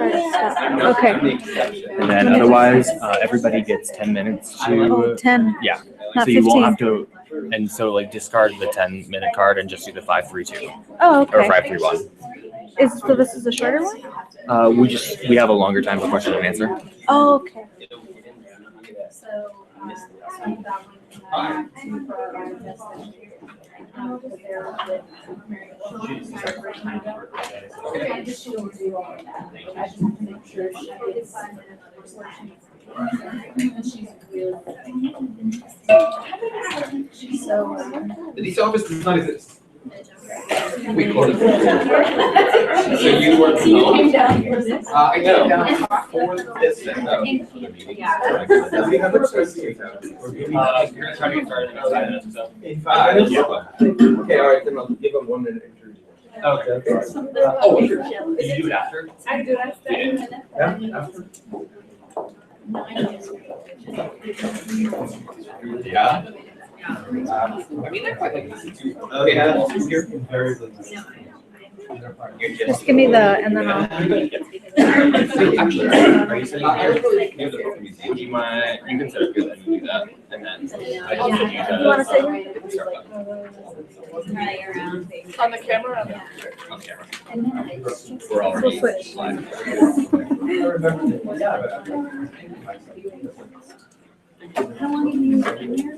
start stuff. Okay. And then otherwise, everybody gets 10 minutes to. 10. Yeah. Not so you 15. won't have to, and so like discard the 10-minute card and just do the 5-3-2 Oh, okay. or 5-3-1. So this is a shorter one? We have a longer time for question and answer. Oh, okay. This office does not exist. We called it. So you were I came down for this. We have a trustee account. You're gonna try to get started in 5 minutes or so. In 5 minutes? Okay, all right, then I'll give them 1 minute interview. Okay. Oh, sure. Did you do it after? I do. I stay Yeah, after. Yeah. I mean, they're quite like easy too. Okay, here. Just give me the, and then I'll. Actually, are you sitting here near the book museum? You can set up here and do that, and then I just need You want to say? on the camera. on camera. We're already We'll switch. How long have you been here?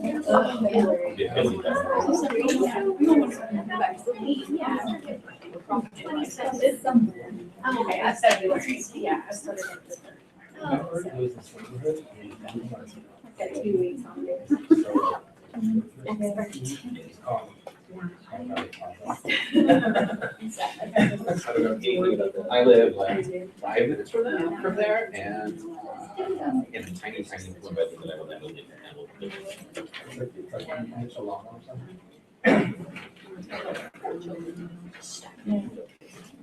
Okay, I started. Yeah, I started. I've got 2 weeks on there. I live like 5 minutes from there, and in a tiny room that I will never live in.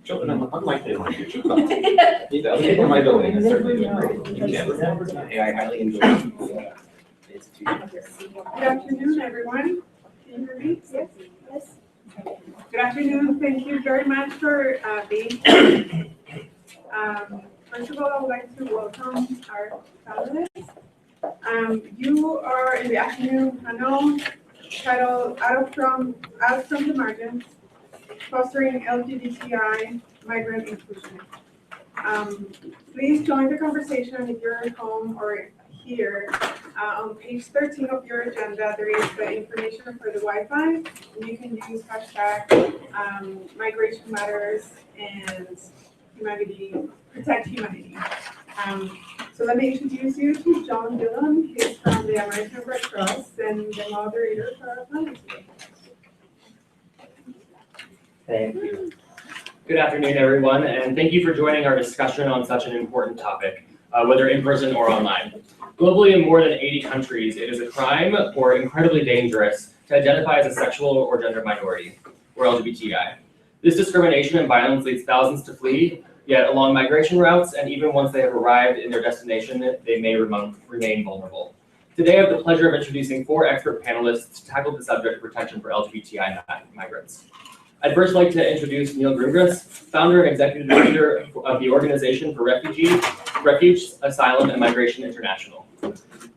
Children, I'm unlikely to like your children. Other people in my building is certainly doing great. I highly enjoy the institution. Good afternoon, everyone. Can you hear me? Yes. Good afternoon. Thank you very much for being here. First of all, I would like to welcome our panelists. You are in the afternoon panel titled Out from the Margins, Fostering LGBTI Migrant Inclusion. Please join the conversation if you're at home or here. On page 13 of your agenda, there is the information for the Wi-Fi, and you can use hashtag Migration Matters and Protect Humanity. So let me introduce you to John Dillon. He's from the American Red Cross and the moderator for our panel today. Thank you. Good afternoon, everyone, and thank you for joining our discussion on such an important topic, whether in person or online. Globally, in more than 80 countries, it is a crime or incredibly dangerous to identify as a sexual or gender minority, or LGBTI. This discrimination and violence leads thousands to flee, yet along migration routes, and even once they have arrived in their destination, they may remain vulnerable. Today, I have the pleasure of introducing 4 expert panelists to tackle the subject of protection for LGBTI migrants. I'd first like to introduce Neil Grungras, founder and executive director of the Organization for Refuge, Asylum, and Migration International.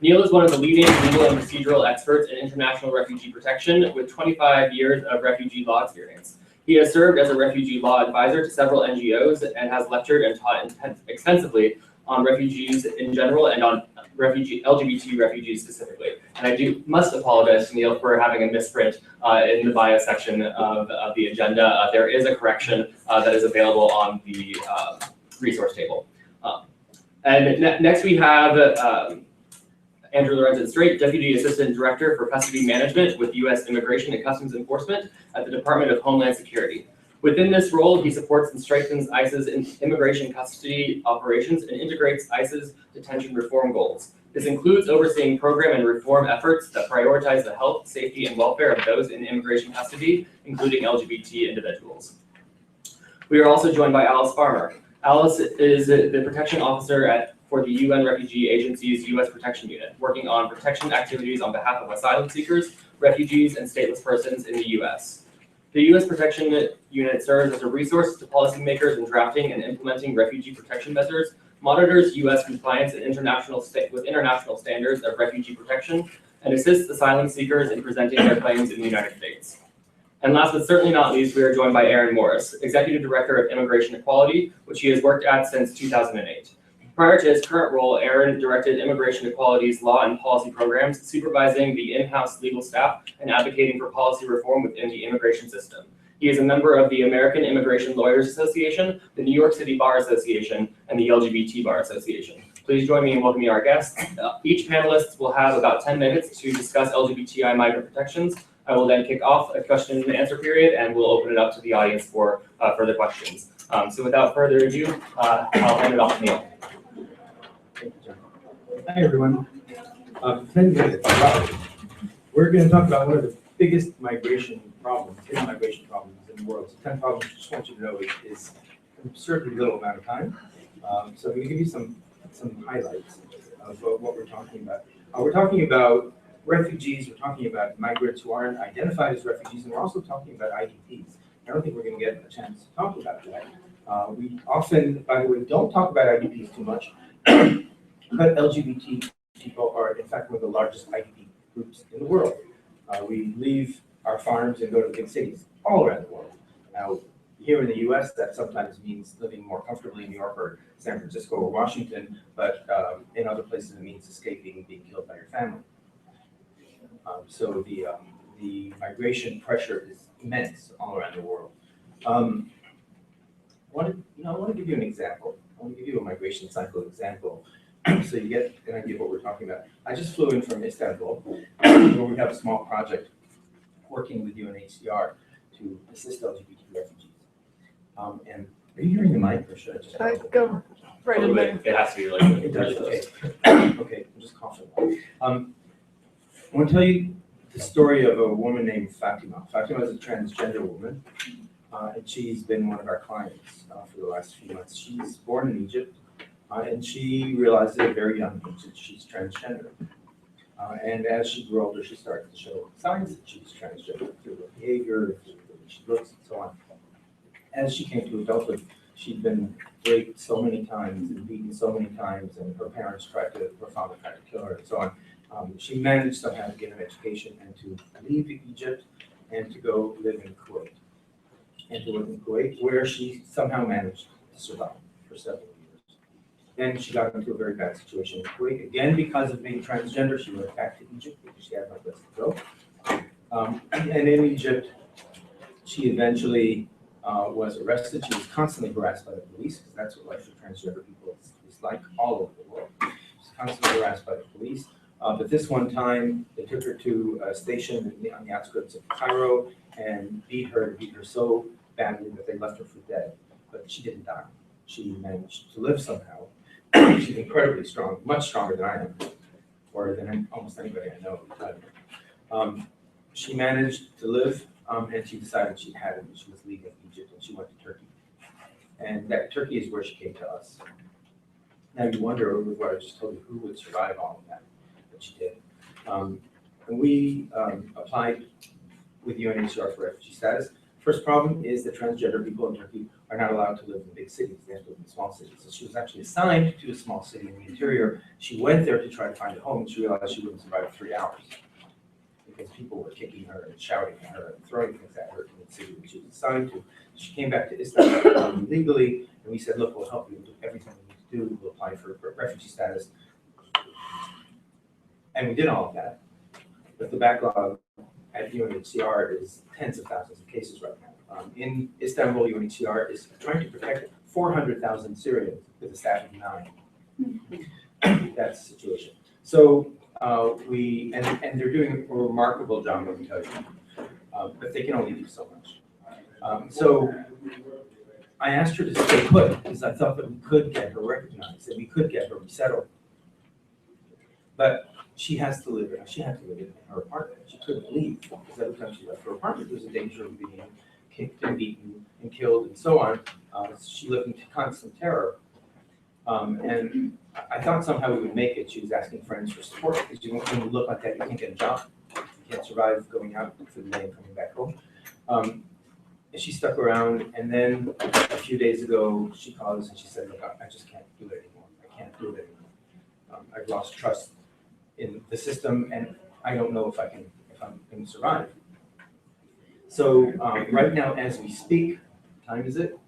Neil is one of the leading legal and procedural experts in international refugee protection with 25 years of refugee law experience. He has served as a refugee law advisor to several NGOs and has lectured and taught extensively on refugees in general and on LGBT refugees specifically. And I must apologize to Neil for having a misprint in the bio section of the agenda. There is a correction that is available on the resource table. And next we have Andrew Lorenzen-Strait, Deputy Assistant Director for Custody Management with U.S. Immigration and Customs Enforcement at the Department of Homeland Security. Within this role, he supports and strengthens ICE's immigration custody operations and integrates ICE's detention reform goals. This includes overseeing program and reform efforts that prioritize the health, safety, and welfare of those in immigration custody, including LGBT individuals. We are also joined by Alice Farmer. Alice is the protection officer for the UN Refugee Agency's U.S. Protection Unit, working on protection activities on behalf of asylum seekers, refugees, and stateless persons in the U.S. The U.S. Protection Unit serves as a resource to policymakers in drafting and implementing refugee protection measures, monitors U.S. compliance with international standards of refugee protection, and assists asylum seekers in presenting their claims in the United States. And last but certainly not least, we are joined by Aaron Morris, Executive Director of Immigration Equality, which he has worked at since 2008. Prior to his current role, Aaron directed Immigration Equality's law and policy programs, supervising the in-house legal staff and advocating for policy reform within the immigration system. He is a member of the American Immigration Lawyers Association, the New York City Bar Association, and the LGBT Bar Association. Please join me in welcoming our guests. Each panelist will have about 10 minutes to discuss LGBTI migrant protections. I will then kick off a question and answer period, and we'll open it up to the audience for further questions. So without further ado, I'll hand it off to Neil. Hi, everyone. 10 minutes. Wow. We're going to talk about one of the biggest hidden migration problems in the world. So 10 problems, I just want you to know, is an absurdly little amount of time. So I'm going to give you some highlights of what we're talking about. We're talking about refugees, we're talking about migrants who aren't identified as refugees, and we're also talking about IDPs. I don't think we're going to get a chance to talk about that. We often, by the way, don't talk about IDPs too much, but LGBT people are, in fact, one of the largest IDP groups in the world. We leave our farms and go to big cities all around the world. Now, here in the US, that sometimes means living more comfortably in New York or San Francisco or Washington, but in other places it means escaping and being killed by your family. So the migration pressure is immense all around the world. I want to give you an example. I want to give you a migration cycle example so you get an idea of what we're talking about. I just flew in from Istanbul, where we have a small project working with Unhcr to assist LGBT refugees. And are you hearing the mic, or should I just Go right in there. It has to be like. It does, okay. Okay, I'm just coughing. I want to tell you the story of a woman named Fatima. Fatima is a transgender woman, and she's been one of our clients for the last few months. She's born in Egypt, and she realized at a very young age that she's transgender. And as she grew older, she started to show signs that she was transgender through her behavior, through the way she looks, and so on. As she came to adulthood, she'd been raped so many times and beaten so many times, and her father tried to kill her, and so on. She managed somehow to get an education and to leave Egypt and to go live in Kuwait. And to live in Kuwait, where she somehow managed to survive for several years. Then she got into a very bad situation in Kuwait. Again, because of being transgender, she went back to Egypt because she had no place to go. And in Egypt, she eventually was arrested. She was constantly harassed by the police, because that's what life for transgender people is like all over the world. She was constantly harassed by the police. But this one time, they took her to a station on the outskirts of Cairo and beat her so badly that they left her for dead. But she didn't die. She managed to live somehow. She's incredibly strong, much stronger than I am, or than almost anybody I know. She managed to live, and she decided she had it. She was leaving Egypt, and she went to Turkey. And that Turkey is where she came to us. Now you wonder, with what I just told you, who would survive all of that? She did. And we applied with UNHCR for refugee status. First problem is that transgender people in Turkey are not allowed to live in big cities. They have to live in small cities. So she was actually assigned to a small city in the interior. She went there to try to find a home, and she realized she wouldn't survive 3 hours because people were kicking her and shouting at her and throwing things at her in the city that she was assigned to. She came back to Istanbul legally, and we said, look, we'll help you do everything we need to do. We'll apply for refugee status. And we did all of that, but the backlog at UNHCR is tens of thousands of cases right now. In Istanbul, UNHCR is trying to protect 400,000 Syrians with a staff of 9. That's the situation. So and they're doing a remarkable job, let me tell you, but they can only do so much. So I asked her to stay put because I thought that we could get her recognized, that we could get her resettled. But she had to live in her apartment. She couldn't leave because every time she left her apartment, there was a danger of being kicked and beaten and killed and so on. She lived in constant terror. And I thought somehow we would make it. She was asking friends for support because when you look like that, you can't get a job. You can't survive going out for the day and coming back home. And she stuck around, and then a few days ago, she called us and she said, look, I just can't do it anymore. I can't do it anymore. I've lost trust in the system, and I don't know if I'm going to survive. So right now, as we speak, what time is it?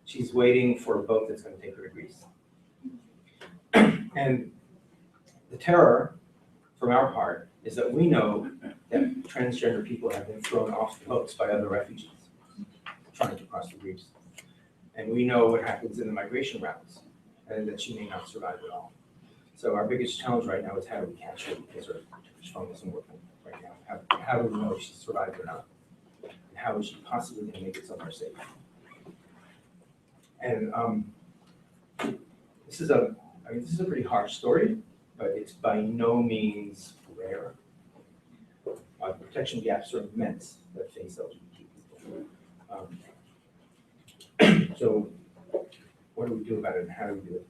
She's waiting for a boat that's going to take her to Greece. And the terror from our part is that we know that transgender people have been thrown off the boats by other refugees trying to cross the Greece. And we know what happens in the migration routes, and that she may not survive at all. So our biggest challenge right now is how do we catch her, because her phone isn't working right now. How do we know if she survived or not? And how is she possibly going to make it somewhere safe? And this is a pretty harsh story, but it's by no means rare. Protection gaps are immense that face LGBT people. So what do we do about it, and how do we do it?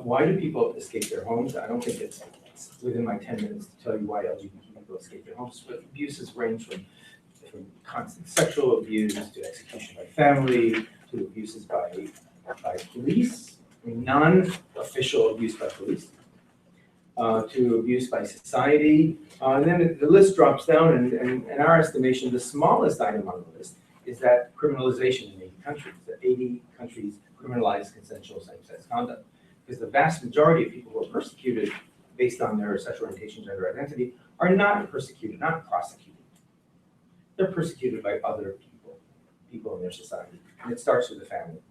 Why do people escape their homes? I don't think it's within my 10 minutes to tell you why LGBT people escape their homes. But abuses range from constant sexual abuse to execution by family to abuses by police, non-official abuse by police, to abuse by society. And then the list drops down, and in our estimation, the smallest item on the list is that criminalization in 80 countries. That 80 countries criminalize consensual same-sex conduct. Because the vast majority of people who are persecuted based on their sexual orientation, gender identity, are not persecuted, not prosecuted. They're persecuted by other people in their society. And it starts with the family.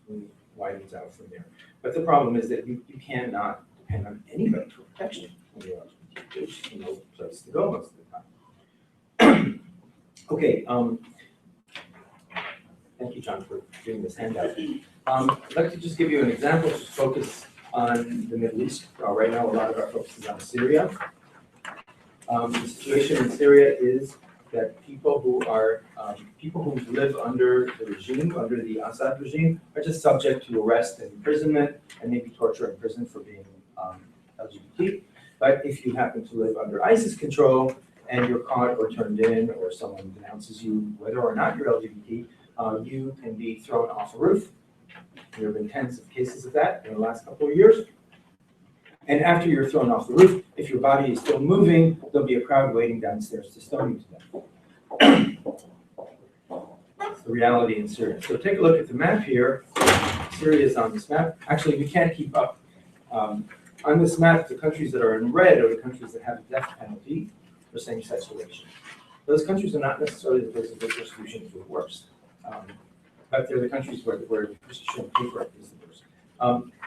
And widens out from there. But the problem is that you cannot depend on anybody for protection when you're LGBT. There's just no place to go most of the time. Okay, thank you, John, for doing this handout. I'd like to just give you an example, just focus on the Middle East. Right now, a lot of our focus is on Syria. The situation in Syria is that people who live under the regime, under the Assad regime, are just subject to arrest and imprisonment, and maybe torture and prison for being LGBT. But if you happen to live under ISIS control and you're caught or turned in, or someone denounces you, whether or not you're LGBT, you can be thrown off a roof. There have been tens of cases of that in the last couple of years. And after you're thrown off the roof, if your body is still moving, there'll be a crowd waiting downstairs to stone you to death. That's the reality in Syria. So take a look at the map here. Syria is on this map. Actually, we can't keep up. On this map, the countries that are in red are the countries that have a death penalty for same-sex relations. Those countries are not necessarily the places where persecution is the worst. But they're the countries where persecution on paper is the worst.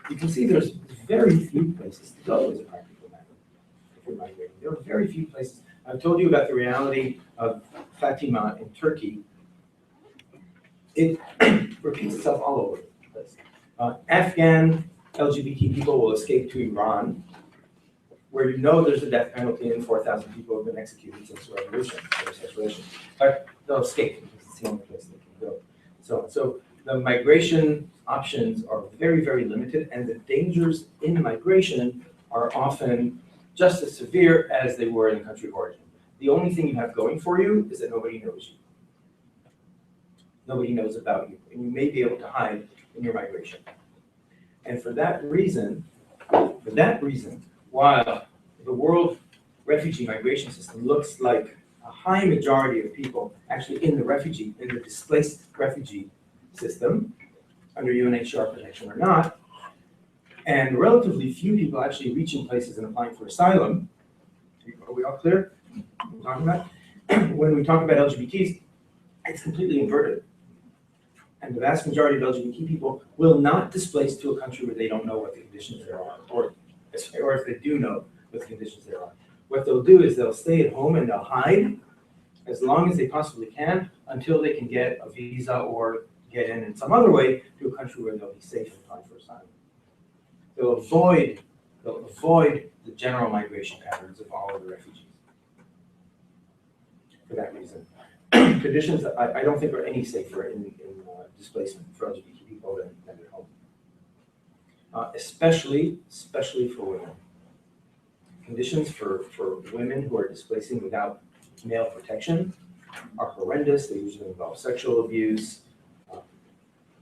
You can see there's very few places to go as a practical matter if you're migrating. There are very few places. I've told you about the reality of Fatima in Turkey. It repeats itself all over the place. Afghan LGBT people will escape to Iran, where you know there's a death penalty and 4,000 people have been executed since the revolution, but they'll escape because it's the only place they can go. So the migration options are very, very limited, and the dangers in migration are often just as severe as they were in the country of origin. The only thing you have going for you is that nobody knows you. Nobody knows about you, and you may be able to hide in your migration. And for that reason, while the world refugee migration system looks like a high majority of people actually in the displaced refugee system, under UNHCR protection or not, and relatively few people actually reaching places and applying for asylum. Are we all clear? What we're talking about? When we talk about LGBTs, it's completely inverted. And the vast majority of LGBT people will not displace to a country where they don't know what the conditions there are, or if they do know what the conditions there are. What they'll do is they'll stay at home and they'll hide as long as they possibly can until they can get a visa or get in some other way to a country where they'll be safe and apply for asylum. They'll avoid the general migration patterns of all of the refugees for that reason. Conditions that I don't think are any safer in displacement for LGBT people than at home. Especially for women. Conditions for women who are displacing without male protection are horrendous. They usually involve sexual abuse,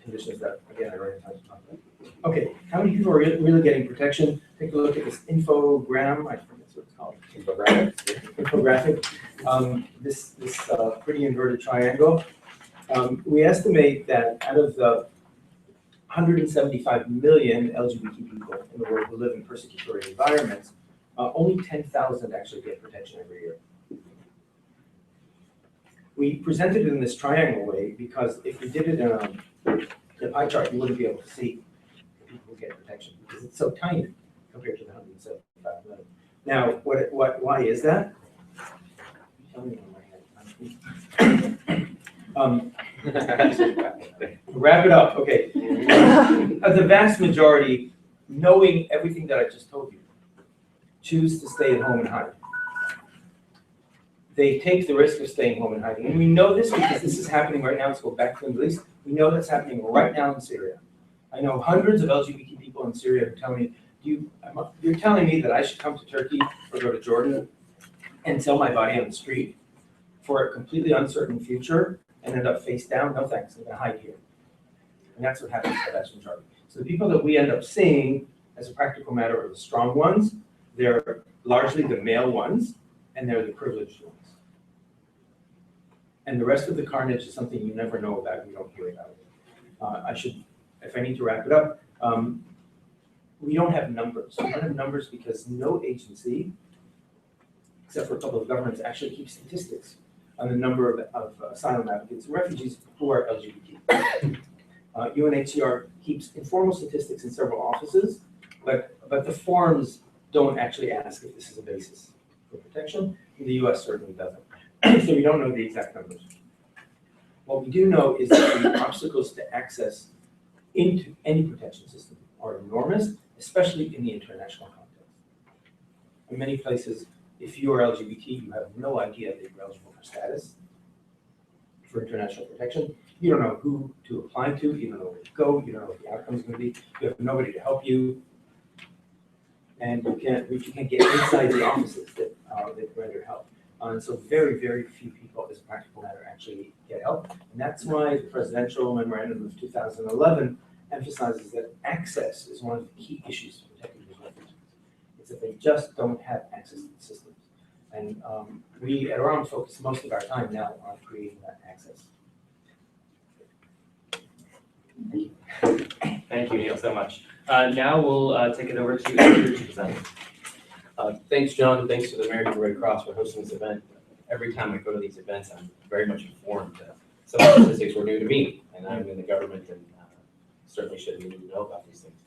conditions that, again, I already talked about. Okay, how many people are really getting protection? Take a look at this infogram. I think that's what it's called. Infographic. This pretty inverted triangle. We estimate that out of the 175 million LGBT people in the world who live in persecutory environments, only 10,000 actually get protection every year. We presented it in this triangle way because if we did it in a pie chart, you wouldn't be able to see the people who get protection because it's so tiny compared to the 175 million. Now, why is that? Tell me on my head. Wrap it up, okay. The vast majority, knowing everything that I just told you, choose to stay at home and hide. They take the risk of staying home and hiding. And we know this because this is happening right now. Let's go back to the Middle East. We know that's happening right now in Syria. I know hundreds of LGBT people in Syria who tell me, you're telling me that I should come to Turkey or go to Jordan and sell my body on the street for a completely uncertain future and end up face down? No thanks, I'm gonna hide here. And that's what happens to the vast majority. So the people that we end up seeing, as a practical matter, are the strong ones. They're largely the male ones, and they're the privileged ones. And the rest of the carnage is something you never know about, you don't hear about it. If I need to wrap it up, we don't have numbers. We don't have numbers because no agency, except for a couple of governments, actually keeps statistics on the number of asylum applicants and refugees who are LGBT. Unhcr keeps informal statistics in several offices, but the forms don't actually ask if this is a basis for protection. The US certainly doesn't. So we don't know the exact numbers. What we do know is that the obstacles to access into any protection system are enormous, especially in the international context. In many places, if you are LGBT, you have no idea that you're eligible for status for international protection. You don't know who to apply to, you don't know where to go, you don't know what the outcome is going to be, you have nobody to help you, and you can't get inside the offices that render help. And so very, very few people, as a practical matter, actually get help. And that's why the presidential memorandum of 2011 emphasizes that access is one of the key issues to protecting these refugees. It's that they just don't have access to the systems. And we at Iran focus most of our time now on creating that access. Thank you. Thank you, Neil, so much. Now we'll take it over to Andrew to present. Thanks, John, and thanks to the American Red Cross for hosting this event. Every time I go to these events, I'm very much informed. Some of the statistics were new to me, and I'm in the government and certainly shouldn't even know about these things.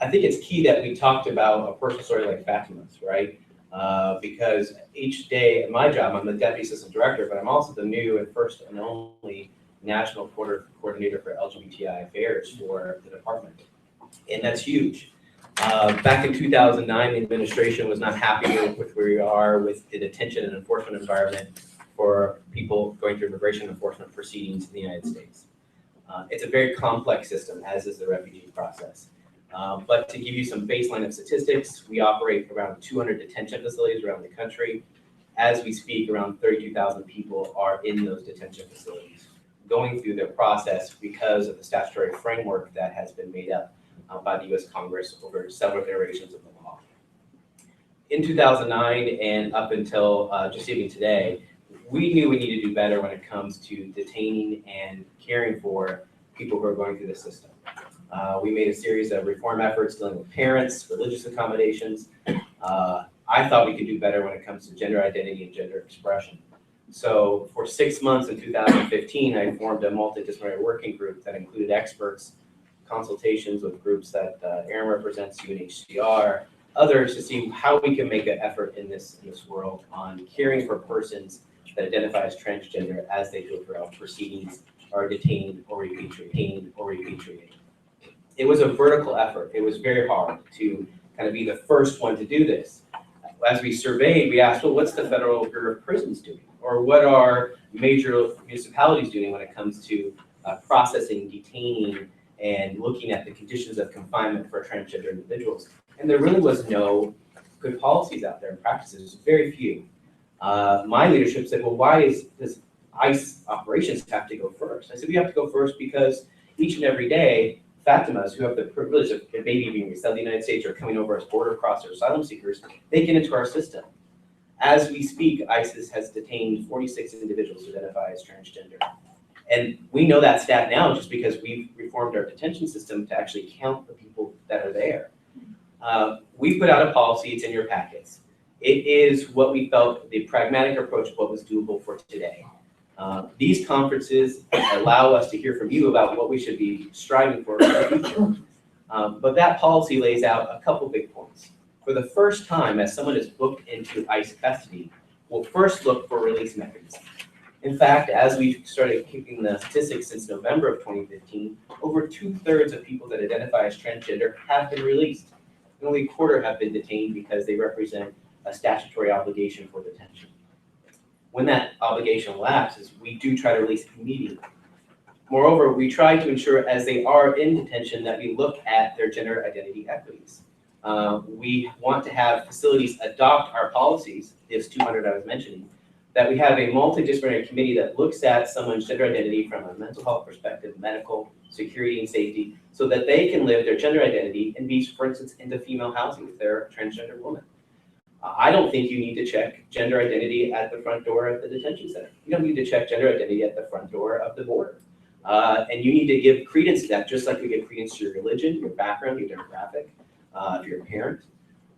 I think it's key that we talked about a personal story like Fatima's, right? Because each day in my job, I'm the Deputy Assistant Director, but I'm also the new and first and only National Coordinator for LGBTI Affairs for the department. And that's huge. Back in 2009, the administration was not happy with where we are with the detention and enforcement environment for people going through immigration enforcement proceedings in the United States. It's a very complex system, as is the refugee process. But to give you some baseline of statistics, we operate around 200 detention facilities around the country. As we speak, around 32,000 people are in those detention facilities, going through the process because of the statutory framework that has been made up by the US Congress over several iterations of the law. In 2009 and up until just even today, we knew we needed to do better when it comes to detaining and caring for people who are going through the system. We made a series of reform efforts dealing with parents, religious accommodations. I thought we could do better when it comes to gender identity and gender expression. So for 6 months in 2015, I formed a multidisciplinary working group that included experts, consultations with groups that Aaron represents, UNHCR, others, to see how we can make an effort in this world on caring for persons that identify as transgender as they go throughout proceedings, are detained or repatriated. It was a vertical effort. It was very hard to kind of be the first one to do this. As we surveyed, we asked, well, what's the Federal Bureau of Prisons doing? Or what are major municipalities doing when it comes to processing, detaining, and looking at the conditions of confinement for transgender individuals? And there really was no good policies out there and practices, very few. My leadership said, well, why is this ICE operations have to go first. I said, we have to go first because each and every day, Fatimas who have the privilege of a baby being raised out of the United States or coming over as border crossers, asylum seekers, they get into our system. As we speak, ISIS has detained 46 individuals who identify as transgender. And we know that stat now just because we've reformed our detention system to actually count the people that are there. We put out a policy, it's in your packets. It is what we felt the pragmatic approach of what was doable for today. These conferences allow us to hear from you about what we should be striving for in the future. But that policy lays out a couple big points. For the first time, as someone is booked into ICE custody, we'll first look for release mechanisms. In fact, as we've started keeping the statistics since November of 2015, over 2/3 of people that identify as transgender have been released. And only a quarter have been detained because they represent a statutory obligation for detention. When that obligation lapses, we do try to release immediately. Moreover, we try to ensure as they are in detention that we look at their gender identity equities. We want to have facilities adopt our policies, this 200 I was mentioning, that we have a multidisciplinary committee that looks at someone's gender identity from a mental health perspective, medical, security, and safety, so that they can live their gender identity and be, for instance, into female housing if they're a transgender woman. I don't think you need to check gender identity at the front door of the detention center. You don't need to check gender identity at the front door of the border. And you need to give credence to that, just like we give credence to your religion, your background, your demographic, if you're a parent.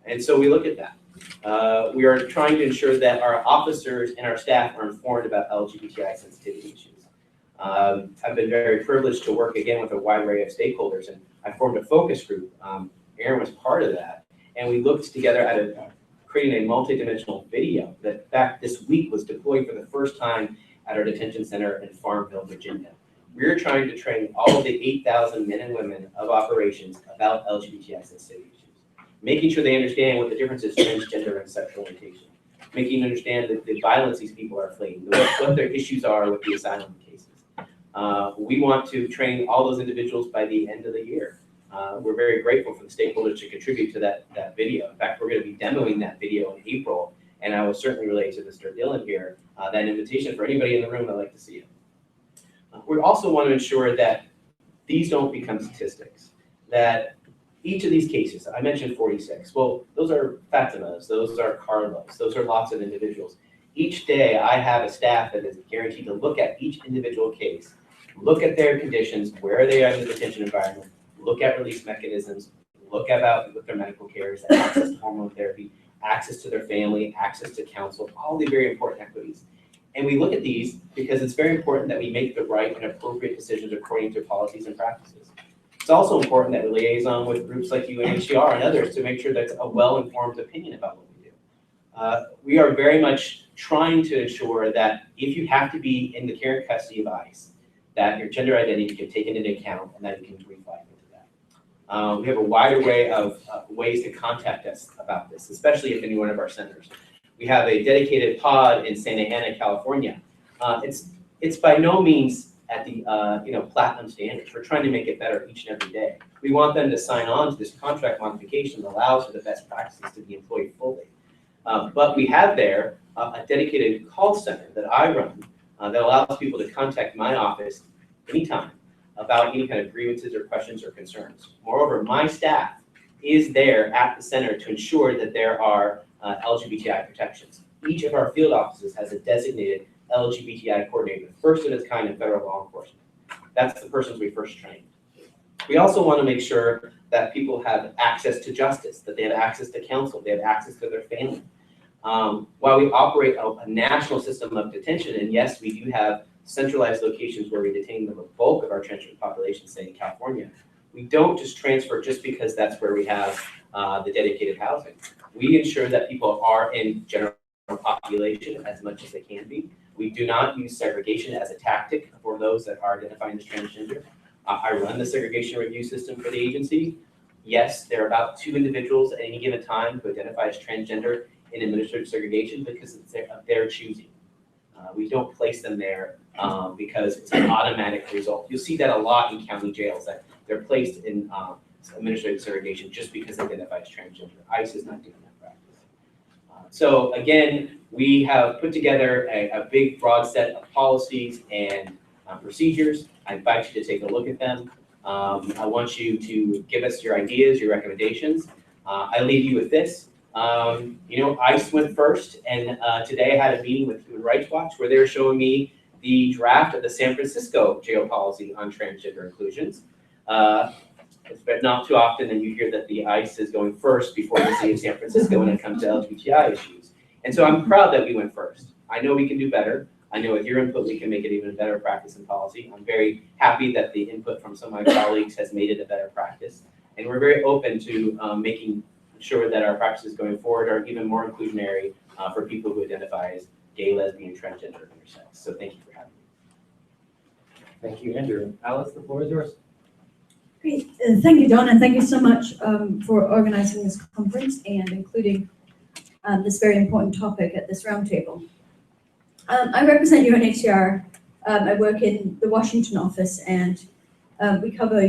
And so we look at that. We are trying to ensure that our officers and our staff are informed about LGBTI sensitivity issues. I've been very privileged to work again with a wide array of stakeholders, and I formed a focus group. Aaron was part of that, and we looked together at creating a multi-dimensional video that, in fact, this week was deployed for the first time at our detention center in Farmville, Virginia. We're trying to train all of the 8,000 men and women of operations about LGBTI sensitivity issues, making sure they understand what the difference is transgender and sexual orientation, making them understand that the violence these people are fleeing, what their issues are with the asylum cases. We want to train all those individuals by the end of the year. We're very grateful for the stakeholders to contribute to that video. In fact, we're going to be demoing that video in April, and I will certainly relay to Mr. Dillon here that invitation for anybody in the room that'd like to see it. We also want to ensure that these don't become statistics, that each of these cases, I mentioned 46, well, those are Fatimas, those are Carlos, those are lots of individuals. Each day I have a staff that is guaranteed to look at each individual case, look at their conditions, where they are in the detention environment, look at release mechanisms, look about what their medical care is, access to hormone therapy, access to their family, access to counsel, all the very important equities. And we look at these because it's very important that we make the right and appropriate decisions according to policies and practices. It's also important that we liaison with groups like Unhcr and others to make sure that's a well-informed opinion about what we do. We are very much trying to ensure that if you have to be in the care and custody of ICE, that your gender identity can be taken into account and that you can reflect into that. We have a wide array of ways to contact us about this, especially if any one of our centers. We have a dedicated pod in Santa Ana, California. It's by no means at the platinum standards. We're trying to make it better each and every day. We want them to sign on to this contract modification that allows for the best practices to be employed fully. But we have there a dedicated call center that I run that allows people to contact my office anytime about any kind of grievances or questions or concerns. Moreover, my staff is there at the center to ensure that there are LGBTI protections. Each of our field offices has a designated LGBTI coordinator, first of its kind in federal law enforcement. That's the persons we first trained. We also want to make sure that people have access to justice, that they have access to counsel, they have access to their family. While we operate a national system of detention, and yes, we do have centralized locations where we detain the bulk of our transgender population, say in California, we don't just transfer just because that's where we have the dedicated housing. We ensure that people are in general population as much as they can be. We do not use segregation as a tactic for those that are identifying as transgender. I run the segregation review system for the agency. Yes, there are about 2 individuals at any given time who identify as transgender in administrative segregation because it's of their choosing. We don't place them there because it's an automatic result. You'll see that a lot in county jails, that they're placed in administrative segregation just because they identify as transgender. ICE is not doing that practice. So again, we have put together a big broad set of policies and procedures. I invite you to take a look at them. I want you to give us your ideas, your recommendations. I leave you with this. ICE went first, and today I had a meeting with Human Rights Watch where they were showing me the draft of the San Francisco jail policy on transgender inclusions. But not too often then you hear that the ICE is going first before the city of San Francisco when it comes to LGBTI issues. And so I'm proud that we went first. I know we can do better. I know with your input, we can make it even a better practice in policy. I'm very happy that the input from some of my colleagues has made it a better practice. And we're very open to making sure that our practices going forward are even more inclusionary for people who identify as gay, lesbian, transgender, and intersex. So thank you for having me. Thank you, Andrew. Alice, the floor is yours. Great. Thank you, Don, and thank you so much for organizing this conference and including this very important topic at this roundtable. I represent Unhcr. I work in the Washington office, and we cover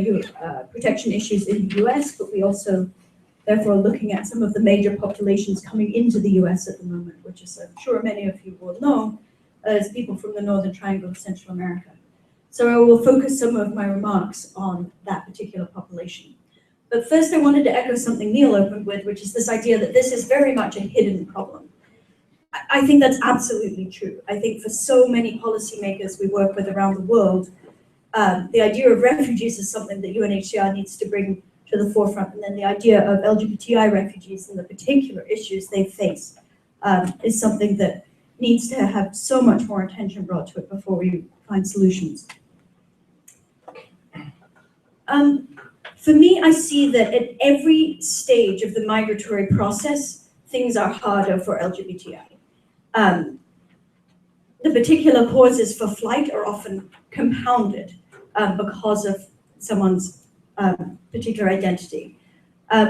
protection issues in the US, but we also, therefore, are looking at some of the major populations coming into the US at the moment, which is, I'm sure many of you will know, as people from the Northern Triangle of Central America. So I will focus some of my remarks on that particular population. But first I wanted to echo something Neil opened with, which is this idea that this is very much a hidden problem. I think that's absolutely true. I think for so many policymakers we work with around the world, the idea of refugees is something that Unhcr needs to bring to the forefront. And then the idea of LGBTI refugees and the particular issues they face is something that needs to have so much more attention brought to it before we find solutions. For me, I see that at every stage of the migratory process, things are harder for LGBTI. The particular causes for flight are often compounded because of someone's particular identity.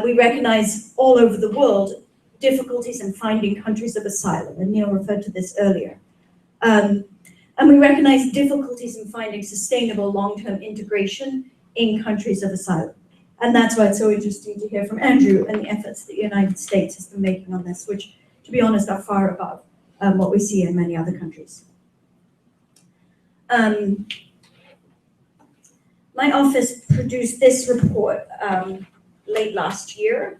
We recognize all over the world difficulties in finding countries of asylum, and Neil referred to this earlier. And we recognize difficulties in finding sustainable long-term integration in countries of asylum. And that's why it's so interesting to hear from Andrew and the efforts the United States has been making on this, which, to be honest, are far above what we see in many other countries. My office produced this report late last year,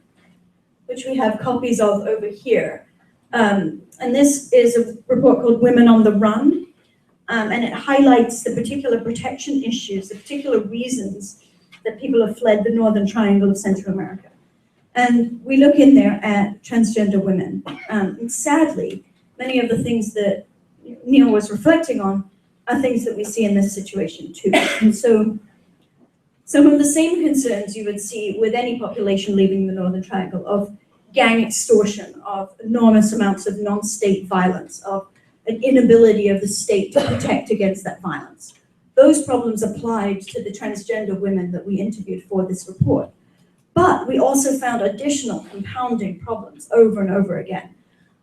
which we have copies of over here. And this is a report called Women on the Run. And it highlights the particular protection issues, the particular reasons that people have fled the Northern Triangle of Central America. And we look in there at transgender women. And sadly, many of the things that Neil was reflecting on are things that we see in this situation too. And so some of the same concerns you would see with any population leaving the Northern Triangle of gang extortion, of enormous amounts of non-state violence, of an inability of the state to protect against that violence. Those problems applied to the transgender women that we interviewed for this report. But we also found additional compounding problems over and over again,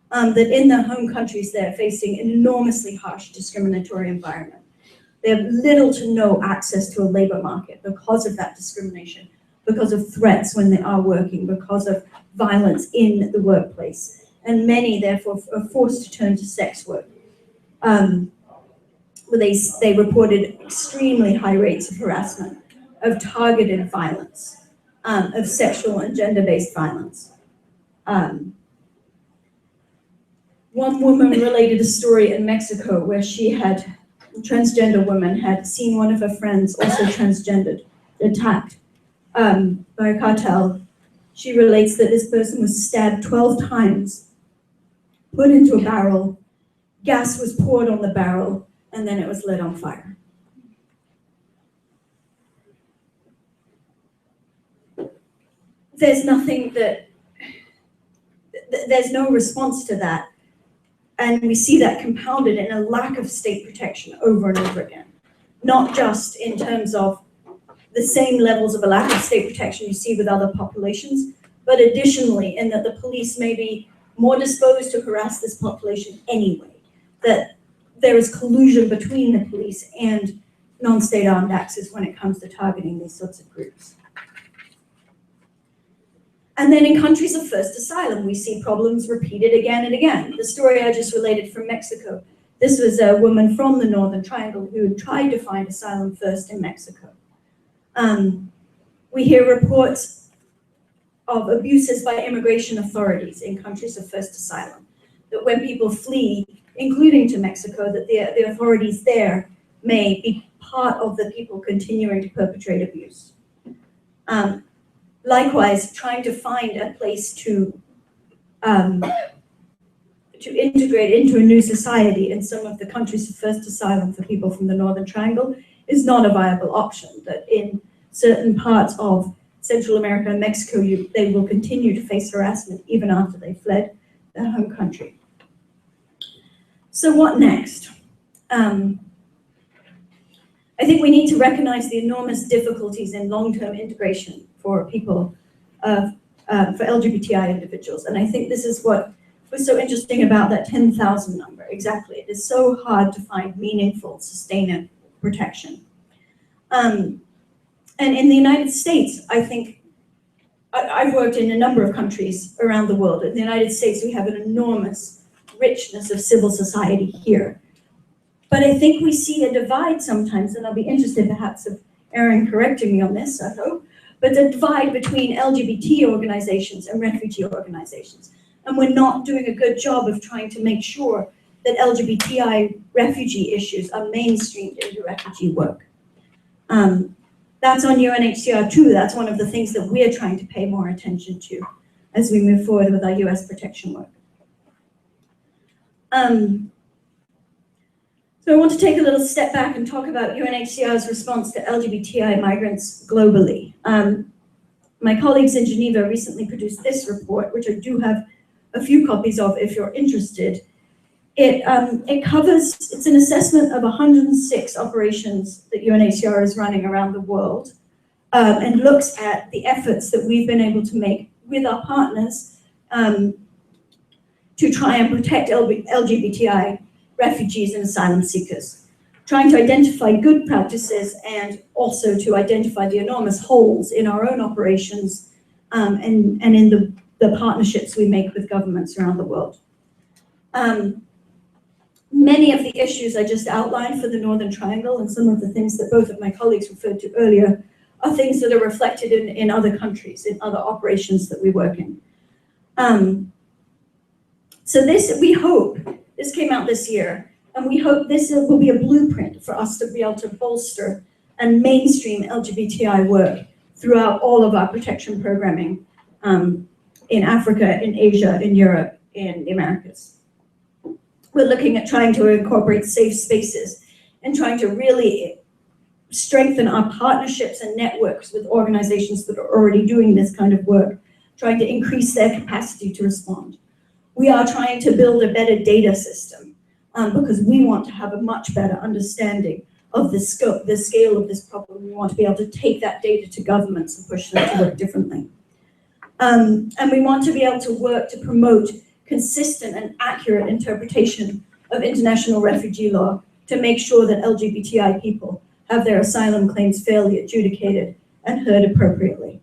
that in their home countries, they're facing an enormously harsh discriminatory environment. They have little to no access to a labor market because of that discrimination, because of threats when they are working, because of violence in the workplace. And many, therefore, are forced to turn to sex work. They reported extremely high rates of harassment, of targeted violence, of sexual and gender-based violence. One woman related a story in Mexico where a transgender woman had seen one of her friends, also transgendered, attacked by a cartel. She relates that this person was stabbed 12 times, put into a barrel, gas was poured on the barrel, and then it was lit on fire. There's no response to that. And we see that compounded in a lack of state protection over and over again. Not just in terms of the same levels of a lack of state protection you see with other populations, but additionally in that the police may be more disposed to harass this population anyway, that there is collusion between the police and non-state armed axes when it comes to targeting these sorts of groups. And then in countries of first asylum, we see problems repeated again and again. The story I just related from Mexico, this was a woman from the Northern Triangle who had tried to find asylum first in Mexico. We hear reports of abuses by immigration authorities in countries of first asylum, that when people flee, including to Mexico, that the authorities there may be part of the people continuing to perpetrate abuse. Likewise, trying to find a place to integrate into a new society in some of the countries of first asylum for people from the Northern Triangle is not a viable option, that in certain parts of Central America and Mexico, they will continue to face harassment even after they fled their home country. So what next? I think we need to recognize the enormous difficulties in long-term integration for people, for LGBTI individuals. And I think this is what was so interesting about that 10,000 number. Exactly, it is so hard to find meaningful, sustainable protection. And in the United States, I think, I've worked in a number of countries around the world. In the United States, we have an enormous richness of civil society here. But I think we see a divide sometimes, and I'll be interested perhaps of Erin correcting me on this, I hope, but the divide between LGBT organizations and refugee organizations. And we're not doing a good job of trying to make sure that LGBTI refugee issues are mainstreamed into refugee work. That's on UNHCR too. That's one of the things that we're trying to pay more attention to as we move forward with our US protection work. So I want to take a little step back and talk about UNHCR's response to LGBTI migrants globally. My colleagues in Geneva recently produced this report, which I do have a few copies of if you're interested. It covers, it's an assessment of 106 operations that UNHCR is running around the world, and looks at the efforts that we've been able to make with our partners to try and protect LGBTI refugees and asylum seekers, trying to identify good practices and also to identify the enormous holes in our own operations and in the partnerships we make with governments around the world. Many of the issues I just outlined for the Northern Triangle and some of the things that both of my colleagues referred to earlier are things that are reflected in other countries, in other operations that we work in. So this, we hope, this came out this year, and we hope this will be a blueprint for us to be able to bolster and mainstream LGBTI work throughout all of our protection programming in Africa, in Asia, in Europe, in the Americas. We're looking at trying to incorporate safe spaces and trying to really strengthen our partnerships and networks with organizations that are already doing this kind of work, trying to increase their capacity to respond. We are trying to build a better data system because we want to have a much better understanding of the scope, the scale of this problem. We want to be able to take that data to governments and push them to work differently. And we want to be able to work to promote consistent and accurate interpretation of international refugee law to make sure that LGBTI people have their asylum claims fairly adjudicated and heard appropriately.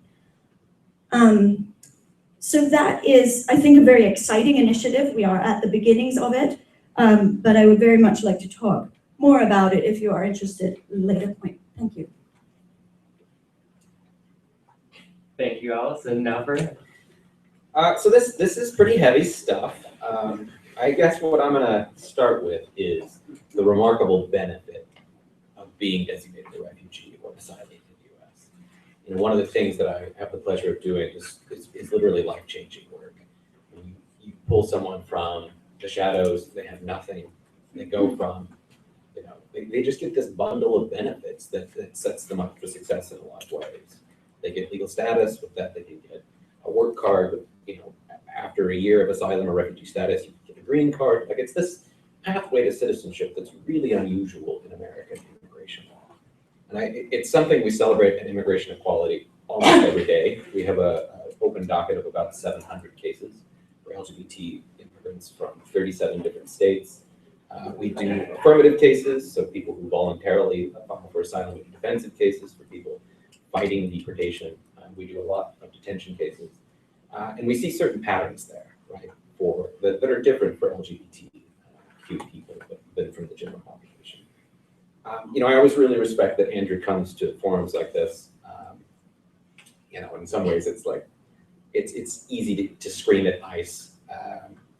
So that is, I think, a very exciting initiative. We are at the beginnings of it, but I would very much like to talk more about it if you are interested at a later point. Thank you. Thank you, Alice. And now for So this is pretty heavy stuff. I guess what I'm gonna start with is the remarkable benefit of being designated a refugee or asylum in the US. You know, one of the things that I have the pleasure of doing is literally life-changing work. You pull someone from the shadows, they have nothing, they go from, you know, they just get this bundle of benefits that sets them up for success in a lot of ways. They get legal status. With that, they can get a work card. With, you know, after a year of asylum or refugee status, you get a green card. Like, it's this pathway to citizenship that's really unusual in American immigration law. And it's something we celebrate at Immigration Equality almost every day. We have an open docket of about 700 cases for LGBT immigrants from 37 different states. We do affirmative cases, so people who voluntarily file for asylum. We do defensive cases for people fighting deportation. We do a lot of detention cases. And we see certain patterns there, right, that are different for LGBTQ people than from the general population. I always really respect that Andrew comes to forums like this. In some ways it's like, it's easy to scream at ICE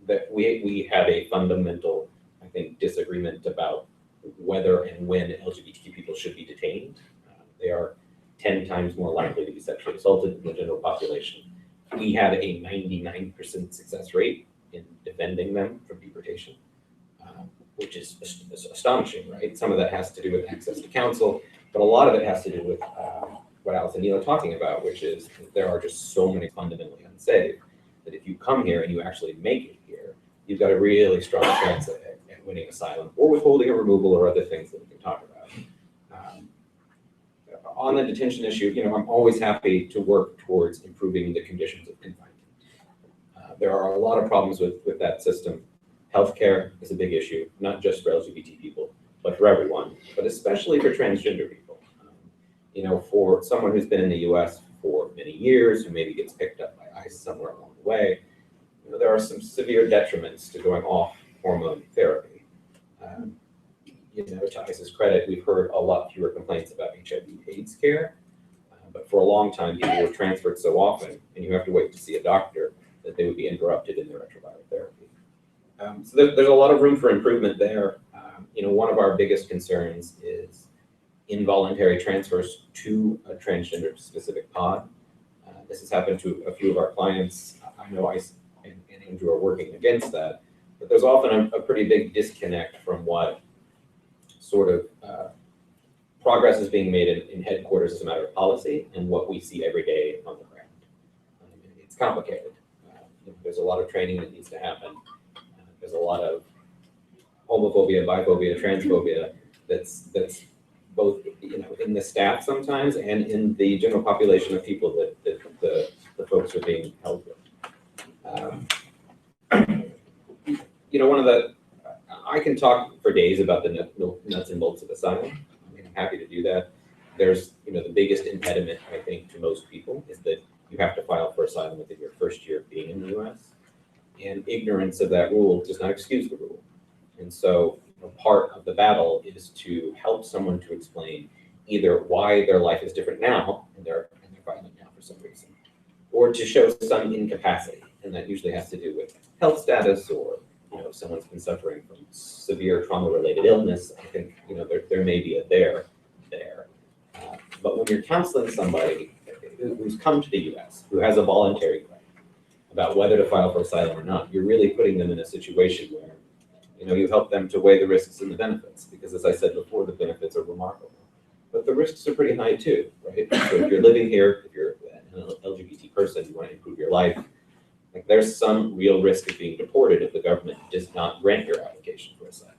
that we have a fundamental, I think, disagreement about whether and when LGBTQ people should be detained. They are 10 times more likely to be sexually assaulted than the general population. We have a 99% success rate in defending them from deportation, which is astonishing, right? Some of that has to do with access to counsel, but a lot of it has to do with what Alice and Neil are talking about, which is that there are just so many fundamentally unsafe that if you come here and you actually make it here, you've got a really strong chance at winning asylum or withholding a removal or other things that we can talk about. On the detention issue, I'm always happy to work towards improving the conditions of confinement. There are a lot of problems with that system. Healthcare is a big issue, not just for LGBT people, but for everyone, but especially for transgender people. For someone who's been in the US for many years, who maybe gets picked up by ICE somewhere along the way, there are some severe detriments to going off hormone therapy. To ICE's credit, we've heard a lot fewer complaints about HIV/AIDS care, but for a long time, people were transferred so often, and you have to wait to see a doctor, that they would be interrupted in their retroviral therapy. So there's a lot of room for improvement there. One of our biggest concerns is involuntary transfers to a transgender-specific pod. This has happened to a few of our clients. I know ICE and Andrew are working against that, but there's often a pretty big disconnect from what sort of progress is being made in headquarters as a matter of policy and what we see every day on the ground. It's complicated. There's a lot of training that needs to happen. There's a lot of homophobia, biphobia, transphobia that's both in the staff sometimes and in the general population of people that the folks are being held with. I can talk for days about the nuts and bolts of asylum. I'm happy to do that. There's, the biggest impediment, I think, to most people is that you have to file for asylum within your first year of being in the US. And ignorance of that rule does not excuse the rule. And so part of the battle is to help someone to explain either why their life is different now, and they're violent now for some reason, or to show some incapacity. And that usually has to do with health status, or if someone's been suffering from severe trauma-related illness. I think there may be a there. But when you're counseling somebody who's come to the US, who has a voluntary claim about whether to file for asylum or not, you're really putting them in a situation where you help them to weigh the risks and the benefits, because as I said before, the benefits are remarkable, but the risks are pretty high too, right? So if you're living here, if you're an LGBT person, you want to improve your life, there's some real risk of being deported if the government does not grant your application for asylum.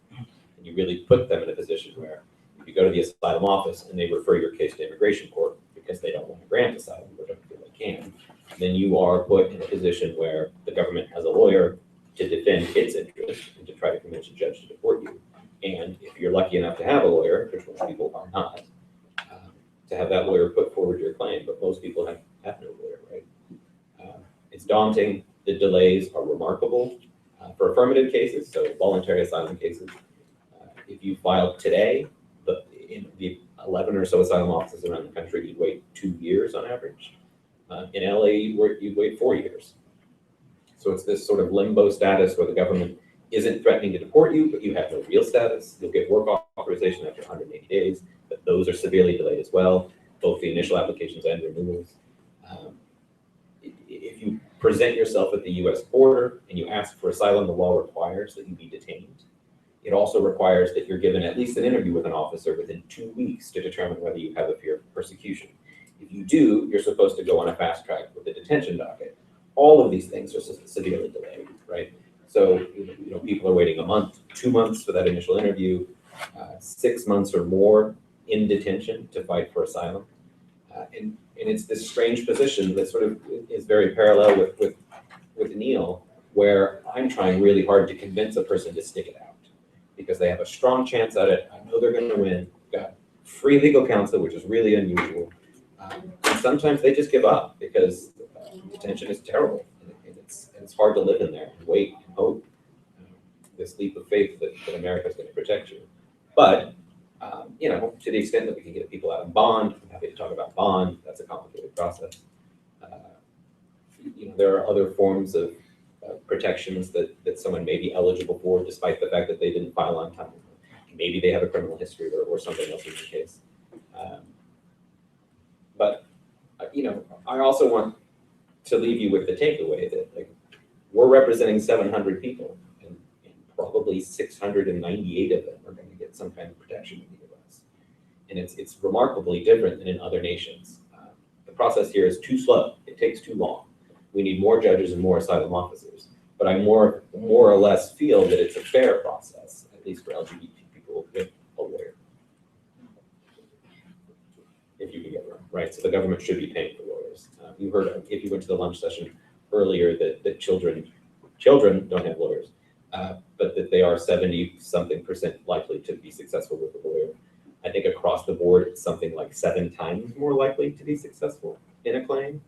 And you really put them in a position where if you go to the asylum office and they refer your case to immigration court because they don't want to grant asylum or don't feel they can, then you are put in a position where the government has a lawyer to defend its interest and to try to convince a judge to deport you. And if you're lucky enough to have a lawyer, which most people are not, to have that lawyer put forward your claim, but most people have no lawyer, right? It's daunting. The delays are remarkable for affirmative cases, so voluntary asylum cases. If you filed today, in the 11 or so asylum offices around the country, you'd wait 2 years on average. In LA, you'd wait 4 years. So it's this sort of limbo status where the government isn't threatening to deport you, but you have no real status. You'll get work authorization after 180 days, but those are severely delayed as well, both the initial applications and renewals. If you present yourself at the US border and you ask for asylum, the law requires that you be detained. It also requires that you're given at least an interview with an officer within 2 weeks to determine whether you have a fear of persecution. If you do, you're supposed to go on a fast track with the detention docket. All of these things are severely delayed, right? So, people are waiting a month, 2 months for that initial interview, 6 months or more in detention to fight for asylum. And it's this strange position that sort of is very parallel with Neil, where I'm trying really hard to convince a person to stick it out because they have a strong chance at it. I know they're going to win. We've got free legal counsel, which is really unusual. And sometimes they just give up because detention is terrible, and it's hard to live in there and wait and hope this leap of faith that America is going to protect you. But to the extent that we can get people out on bond, I'm happy to talk about bond. That's a complicated process. There are other forms of protections that someone may be eligible for, despite the fact that they didn't file on time. Maybe they have a criminal history or something else in the case. But I also want to leave you with the takeaway that we're representing 700 people, and probably 698 of them are going to get some kind of protection in the U.S. And it's remarkably different than in other nations. The process here is too slow. It takes too long. We need more judges and more asylum officers. But I more or less feel that it's a fair process, at least for LGBT people with a lawyer. If you can get one, right? So the government should be paying for lawyers. You heard, if you went to the lunch session earlier, that children don't have lawyers, but that they are 70-something% likely to be successful with a lawyer. I think across the board, it's something like 7 times more likely to be successful in a claim.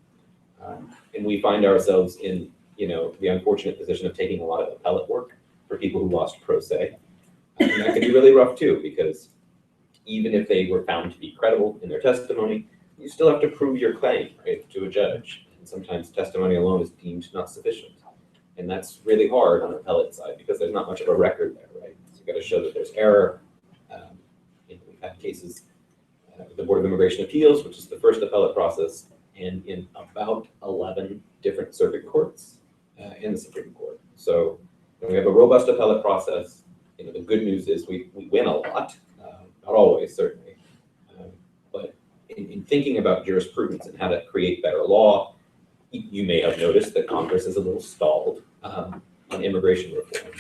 And we find ourselves in, the unfortunate position of taking a lot of appellate work for people who lost pro se. And that can be really rough too, because even if they were found to be credible in their testimony, you still have to prove your claim, right, to a judge. And sometimes testimony alone is deemed not sufficient. And that's really hard on the appellate side because there's not much of a record there, right? So you've got to show that there's error. We've had cases with the Board of Immigration Appeals, which is the first appellate process, and in about 11 different circuit courts in the Supreme Court. So we have a robust appellate process. The good news is we win a lot, not always, certainly. But in thinking about jurisprudence and how to create better law, you may have noticed that Congress is a little stalled on immigration reform.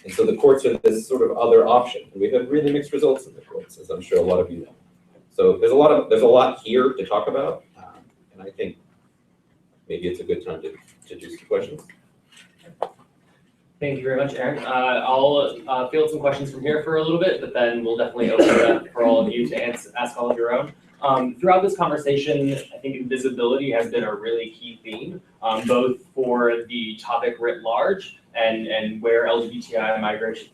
And so the courts are this sort of other option. And we've had really mixed results in the courts, as I'm sure a lot of you know. So there's a lot here to talk about. And I think maybe it's a good time to do some questions. Thank you very much, Aaron. I'll field some questions from here for a little bit, but then we'll definitely open it up for all of you to ask all of your own. Throughout this conversation, I think invisibility has been a really key theme, both for the topic writ large and where LGBTI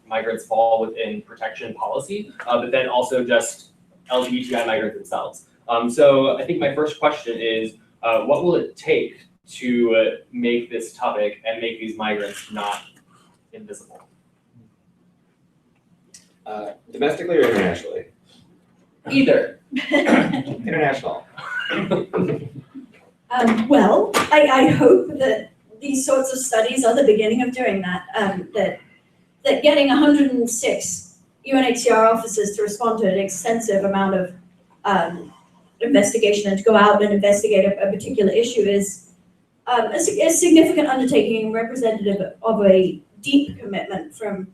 migrants fall within protection policy, but then also just LGBTI migrants themselves. So I think my first question is, what will it take to make this topic and make these migrants not invisible? Domestically or internationally? Either. International. Well, I hope that these sorts of studies are the beginning of doing that. That getting 106 UNHCR officers to respond to an extensive amount of investigation and to go out and investigate a particular issue is a significant undertaking, representative of a deep commitment from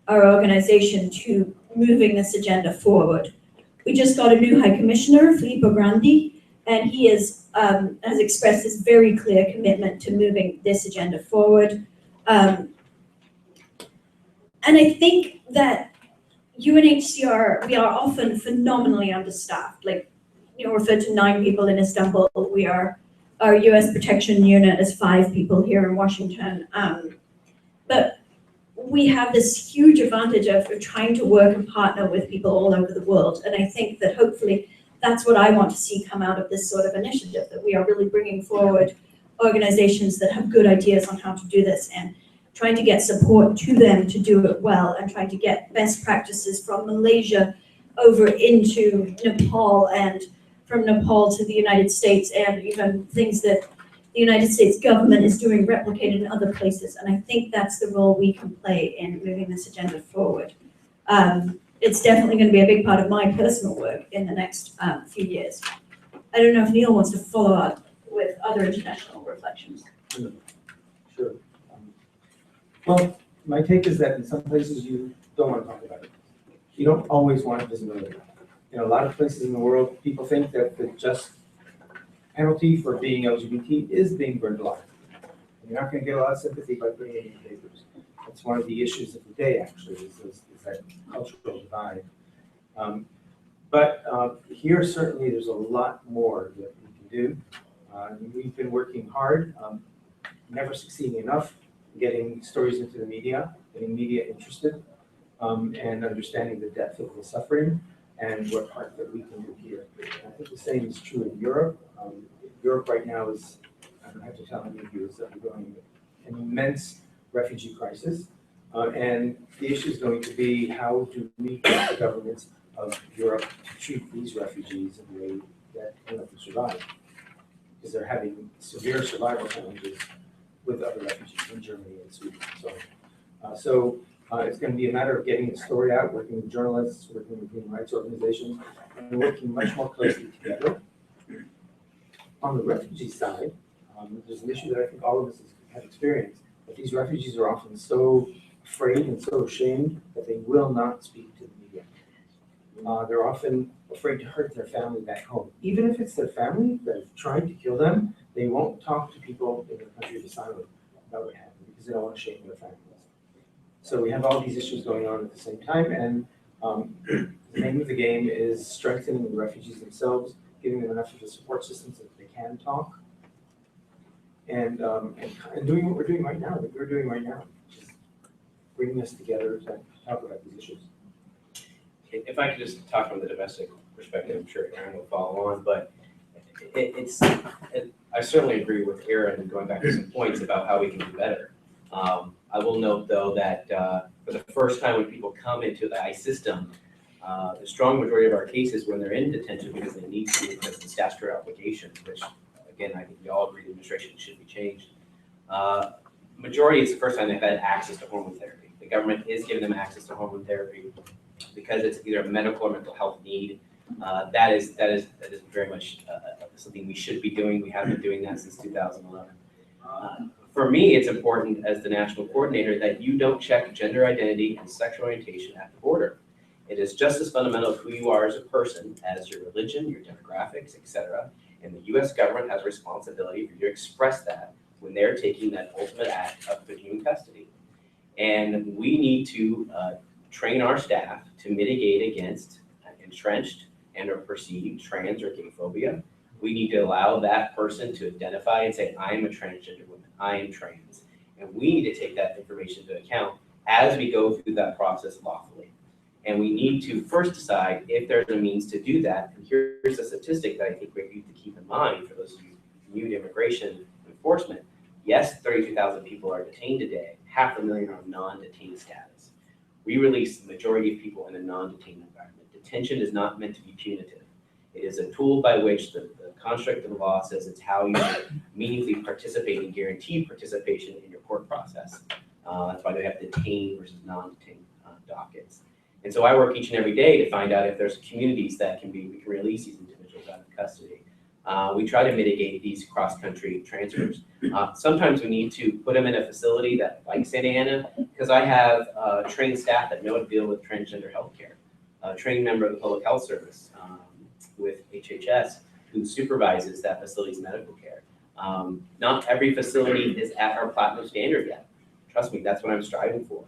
our organization to moving this agenda forward. We just got a new High Commissioner, Filippo Grandi, and he has expressed his very clear commitment to moving this agenda forward. And I think that UNHCR, we are often phenomenally understaffed. Referred to 9 people in Istanbul. Our US protection unit is 5 people here in Washington. But we have this huge advantage of trying to work and partner with people all over the world. And I think that hopefully that's what I want to see come out of this sort of initiative, that we are really bringing forward organizations that have good ideas on how to do this and trying to get support to them to do it well and trying to get best practices from Malaysia over into Nepal and from Nepal to the United States, and even things that the United States government is doing replicated in other places. And I think that's the role we can play in moving this agenda forward. It's definitely going to be a big part of my personal work in the next few years. I don't know if Neil wants to follow up with other international reflections. Sure. Well, my take is that in some places you don't want to talk about it. You don't always want visibility. In a lot of places in the world, people think that the just penalty for being LGBT is being burned alive. You're not going to get a lot of sympathy by putting it in papers. That's one of the issues of the day, actually, is that cultural divide. But here, certainly, there's a lot more that we can do. We've been working hard. never succeeding enough in getting stories into the media, getting media interested, and understanding the depth of the suffering and what part that we can do here. And I think the same is true in Europe. Europe right now is, I don't have to tell any of you, is undergoing an immense refugee crisis. And the issue is going to be how do we get the governments of Europe to treat these refugees in a way that can let them survive. Because they're having severe survival challenges with other refugees in Germany and Sweden and so on. It's going to be a matter of getting the story out, working with journalists, working with human rights organizations, and working much more closely together. On the refugee side, there's an issue that I think all of us have experienced, that these refugees are often so afraid and so ashamed that they will not speak to the media. They're often afraid to hurt their family back home. Even if it's their family that have tried to kill them, they won't talk to people in their country of asylum about what happened because they don't want to shame their families. So we have all these issues going on at the same time, and the name of the game is strengthening the refugees themselves, giving them enough of a support system so that they can talk, and doing what we're doing right now, which is bringing us together to talk about these issues. If I could just talk from the domestic perspective, I'm sure Aaron will follow on, but I certainly agree with Aaron going back to some points about how we can do better. I will note though that for the first time when people come into the ICE system, the strong majority of our cases when they're in detention because they need to because of the statutory obligations, which again, I think we all agree the administration should be changed. Majority, it's the first time they've had access to hormone therapy. The government is giving them access to hormone therapy because it's either a medical or mental health need. That is very much something we should be doing. We have been doing that since 2011. For me, it's important as the national coordinator that you don't check gender identity and sexual orientation at the border. It is just as fundamental of who you are as a person as your religion, your demographics, etc. And the U.S. government has a responsibility for you to express that when they're taking that ultimate act of putting you in custody. And we need to train our staff to mitigate against entrenched and or perceived trans or gay phobia. We need to allow that person to identify and say, I am a transgender woman, I am trans. And we need to take that information into account as we go through that process lawfully. And we need to first decide if there's a means to do that. And here's a statistic that I think we need to keep in mind for those of you new to immigration enforcement. Yes, 32,000 people are detained today, 500,000 are non-detained status. We release the majority of people in a non-detained environment. Detention is not meant to be punitive. It is a tool by which the construct of the law says it's how you meaningfully participate and guarantee participation in your court process. That's why they have detained versus non-detained dockets. And so I work each and every day to find out if there's communities that we can release these individuals out of custody. We try to mitigate these cross-country transfers. Sometimes we need to put them in a facility that, like Santa Ana, because I have trained staff that know how to deal with transgender healthcare. A trained member of the Public Health Service with HHS who supervises that facility's medical care. Not every facility is at our platinum standard yet. Trust me, that's what I'm striving for.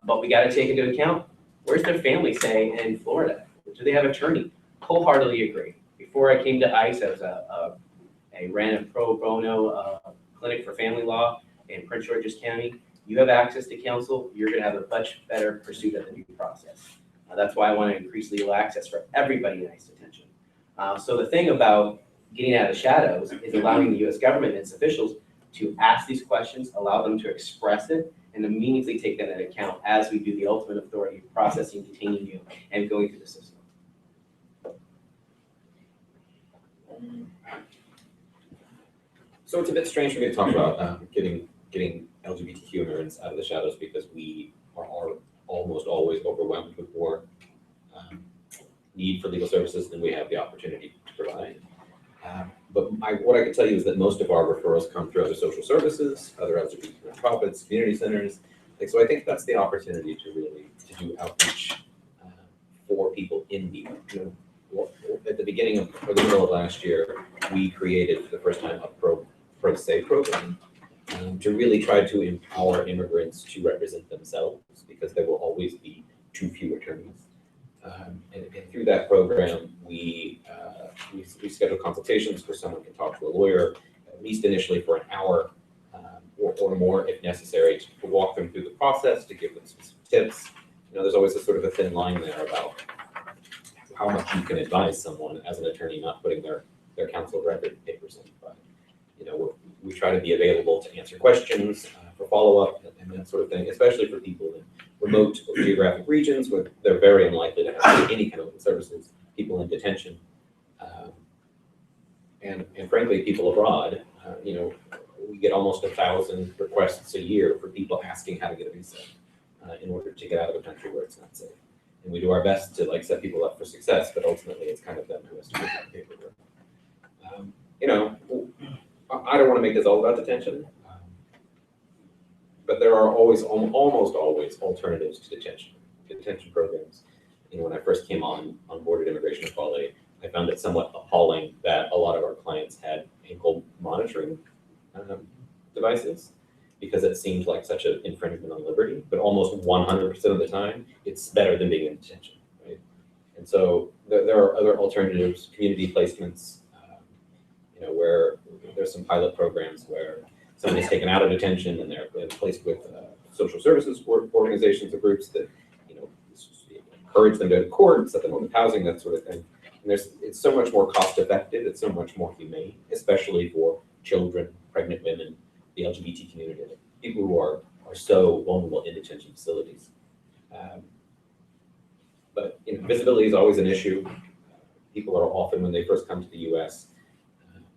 But we got to take into account, where's their family say in Florida? Do they have an attorney? Wholeheartedly agree. Before I came to ICE, I ran a pro bono clinic for family law in Prince George's County. You have access to counsel, you're going to have a much better pursuit of the due process. That's why I want to increase legal access for everybody in ICE detention. So the thing about getting out of the shadows is allowing the U.S. government and its officials to ask these questions, allow them to express it, and immediately take that into account as we do the ultimate authority of processing, detaining you, and going through the system. So it's a bit strange for me to talk about getting LGBTQ immigrants out of the shadows because we are almost always overwhelmed with more need for legal services than we have the opportunity to provide. But what I can tell you is that most of our referrals come through other social services, other LGBT nonprofits, community centers. So I think that's the opportunity to do outreach for people in need. At the beginning of, or the middle of last year, we created for the first time a pro se program to really try to empower immigrants to represent themselves because there will always be too few attorneys. And through that program, we schedule consultations where someone can talk to a lawyer, at least initially for an hour, or more if necessary, to walk them through the process, to give them some tips. There's always a sort of a thin line there about how much you can advise someone as an attorney, not putting their counsel record papers in. But, we try to be available to answer questions, for follow-up and that sort of thing, especially for people in remote or geographic regions where they're very unlikely to have any kind of services, people in detention, and frankly, people abroad. We get almost 1,000 requests a year for people asking how to get a visa in order to get out of a country where it's not safe. And we do our best to set people up for success, but ultimately it's kind of them who has to do the paperwork. I don't want to make this all about detention, but there are almost always alternatives to detention programs. When I first came on board at Immigration Equality, I found it somewhat appalling that a lot of our clients had ankle monitoring devices, because it seemed like such an infringement on liberty, but almost 100% of the time, it's better than being in detention, right? And so there are other alternatives, community placements, where there's some pilot programs where somebody's taken out of detention and they're placed with social services organizations or groups that, encourage them to go to court, set them up with housing, that sort of thing. And it's so much more cost effective, it's so much more humane, especially for children, pregnant women, the LGBT community, people who are so vulnerable in detention facilities. But visibility is always an issue. People are often, when they first come to the US,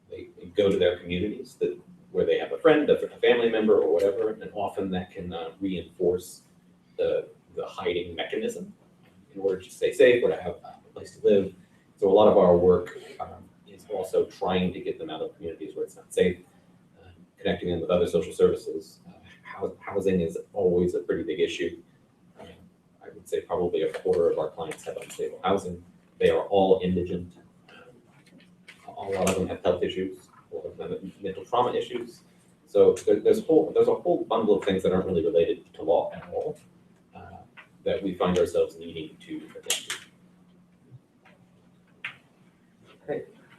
they go to their communities where they have a friend, a family member, or whatever, and often that can reinforce the hiding mechanism in order to stay safe or to have a place to live. So a lot of our work is also trying to get them out of communities where it's not safe, connecting them with other social services. Housing is always a pretty big issue. I would say probably a quarter of our clients have unstable housing. They are all indigent. A lot of them have health issues, a lot of them have mental trauma issues. So there's a whole bundle of things that aren't really related to law at all, that we find ourselves needing to attend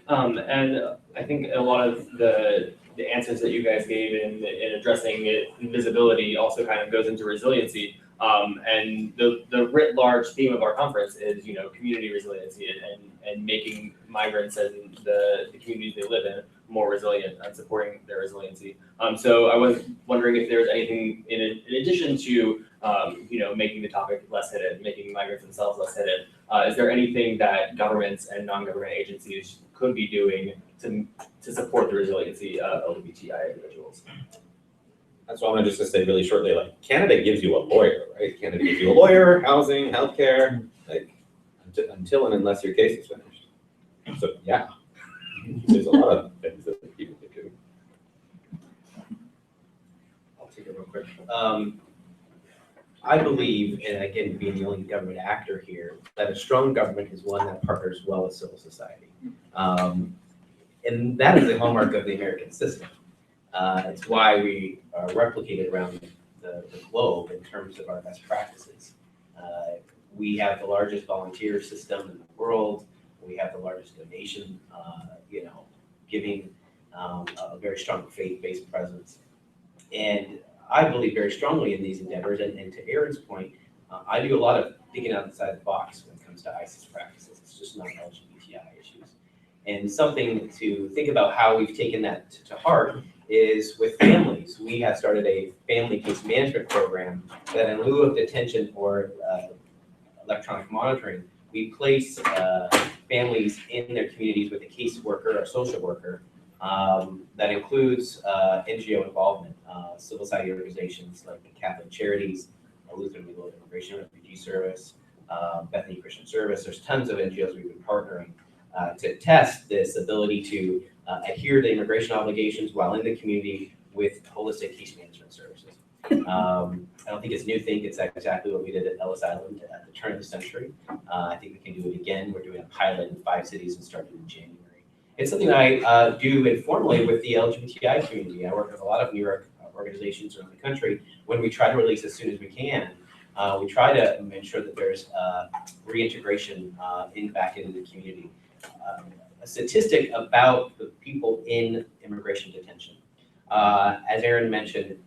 to. And I think a lot of the answers that you guys gave in addressing invisibility also kind of goes into resiliency. And the writ large theme of our conference is, community resiliency and making migrants and the communities they live in more resilient and supporting their resiliency. So I was wondering if there's anything in addition to, making the topic less hidden, making migrants themselves less hidden. Is there anything that governments and non-government agencies could be doing to support the resiliency of LGBTI individuals? That's why I'm just gonna say really shortly, Canada gives you a lawyer, right? Canada gives you a lawyer, housing, healthcare, until and unless your case is finished. So yeah, there's a lot of things that people can do. I'll take it real quick. I believe, and again, being the only government actor here, that a strong government is one that partners well with civil society. And that is the hallmark of the American system. It's why we are replicated around the globe in terms of our best practices. We have the largest volunteer system in the world. We have the largest donation, giving, a very strong faith-based presence. And I believe very strongly in these endeavors. And to Aaron's point, I do a lot of thinking outside the box when it comes to ISIS practices. It's just not LGBTI issues. And something to think about how we've taken that to heart is with families. We have started a family case management program that, in lieu of detention or electronic monitoring, we place families in their communities with a caseworker or social worker that includes NGO involvement, civil society organizations like the Catholic Charities, Lutheran Legal Immigration Refugee Service, Bethany Christian Service. There's tons of NGOs we've been partnering to test this ability to adhere to immigration obligations while in the community with holistic case management services. I don't think it's a new thing. It's exactly what we did at Asylum at the turn of the century. I think we can do it again. We're doing a pilot in 5 cities and started in January. It's something I do informally with the LGBTI community. I work with a lot of New York organizations around the country. When we try to release as soon as we can, we try to make sure that there's reintegration back into the community. A statistic about the people in immigration detention. As Aaron mentioned,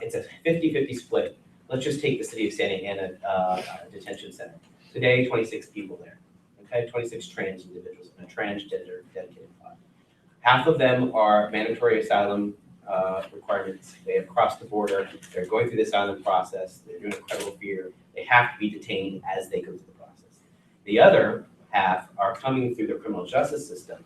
It's a 50-50 split. Let's just take the city of Santa Ana Detention Center. Today, 26 people there, okay? 26 trans individuals in a transgender dedicated pod. Half of them are mandatory asylum requirements. They have crossed the border. They're going through the asylum process. They're doing a credible fear. They have to be detained as they go through the process. The other half are coming through the criminal justice system.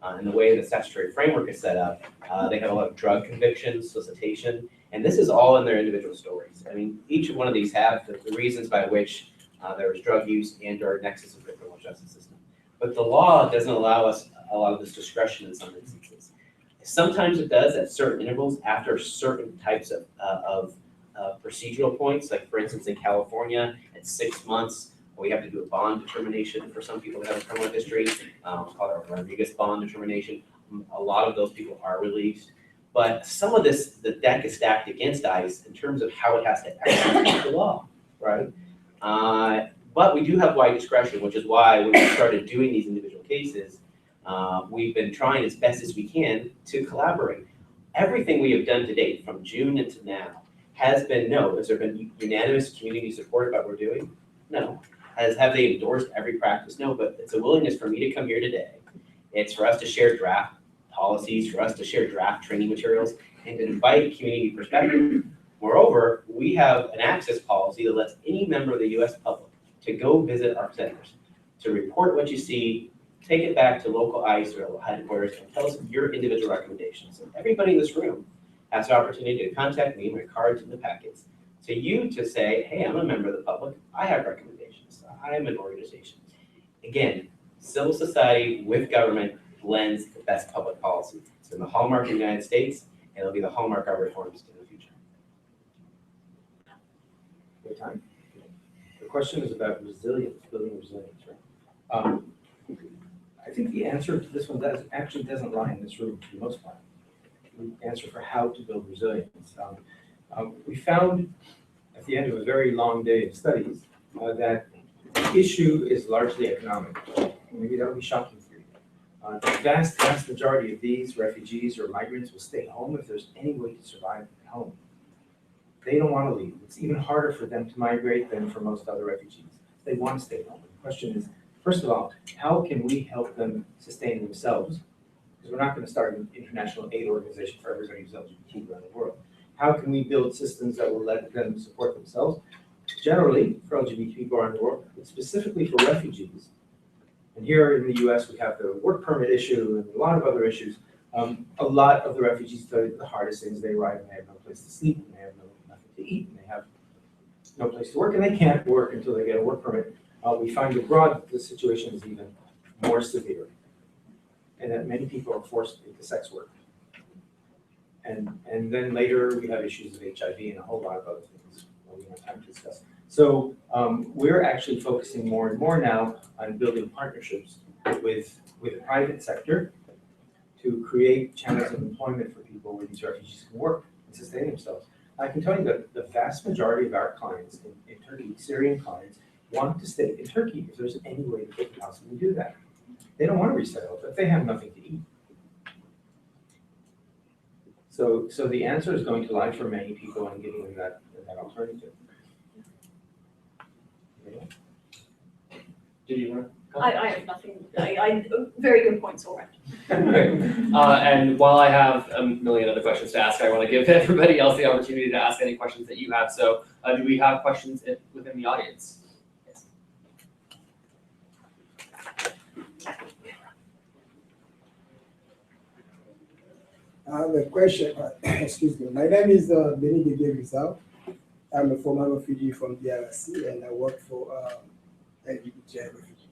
And the way the statutory framework is set up, they have a lot of drug convictions, solicitation, and this is all in their individual stories. I mean, each one of these have the reasons by which there was drug use and or nexus of the criminal justice system. But the law doesn't allow us a lot of this discretion in some instances. Sometimes it does at certain intervals after certain types of procedural points, like for instance in California, at 6 months, we have to do a bond determination for some people that have a criminal history. It's called our Rodriguez bond determination. A lot of those people are released. But some of this, the deck is stacked against ICE in terms of how it has to execute the law, right? But we do have wide discretion, which is why when we started doing these individual cases, we've been trying as best as we can to collaborate. Everything we have done to date, from June into now, has been no. Has there been unanimous community support about what we're doing? No. Have they endorsed every practice? No, but it's a willingness for me to come here today. It's for us to share draft policies, for us to share draft training materials, and to invite community perspective. Moreover, we have an access policy that lets any member of the U.S. public to go visit our centers, to report what you see, take it back to local ICE or headquarters, and tell us your individual recommendations. And everybody in this room has the opportunity to contact me, my cards in the packets, to you to say, hey, I'm a member of the public, I have recommendations, I am an organization. Again, civil society with government blends the best public policy. It's been the hallmark in the United States, and it'll be the hallmark of our reforms in the future. Good time. The question is about resilience, building resilience, right? I think the answer to this one doesn't lie in this room for the most part. The answer for how to build resilience. We found at the end of a very long day of studies that the issue is largely economic. Maybe that will be shocking for you. The vast majority of these refugees or migrants will stay home if there's any way to survive at home. They don't want to leave. It's even harder for them to migrate than for most other refugees. They want to stay home. The question is, first of all, how can we help them sustain themselves? Because we're not going to start an international aid organization for everybody who's LGBT around the world. How can we build systems that will let them support themselves? Generally, for LGBT people around the world, but specifically for refugees. And here in the US, we have the work permit issue and a lot of other issues. A lot of the refugees tell you the hardest things, they arrive and they have no place to sleep, and they have nothing to eat, and they have no place to work, and they can't work until they get a work permit. We find abroad the situation is even more severe, and that many people are forced into sex work. And then later we have issues of HIV and a whole lot of other things we don't have time to discuss. So we're actually focusing more and more now on building partnerships with the private sector to create channels of employment for people where these refugees can work and sustain themselves. I can tell you that the vast majority of our clients in Turkey, Syrian clients, want to stay in Turkey if there's any way that they can possibly do that. They don't want to resettle, but they have nothing to eat. So the answer is going to lie for many people in giving them that alternative. Did you want to? I have nothing, very good points already. And while I have a million other questions to ask, I want to give everybody else the opportunity to ask any questions that you have. So do we have questions within the audience? Yes. I have a question. Excuse me. My name is Benny Rizal. I'm a former refugee from DRC, and I work for LGBTI Refugee.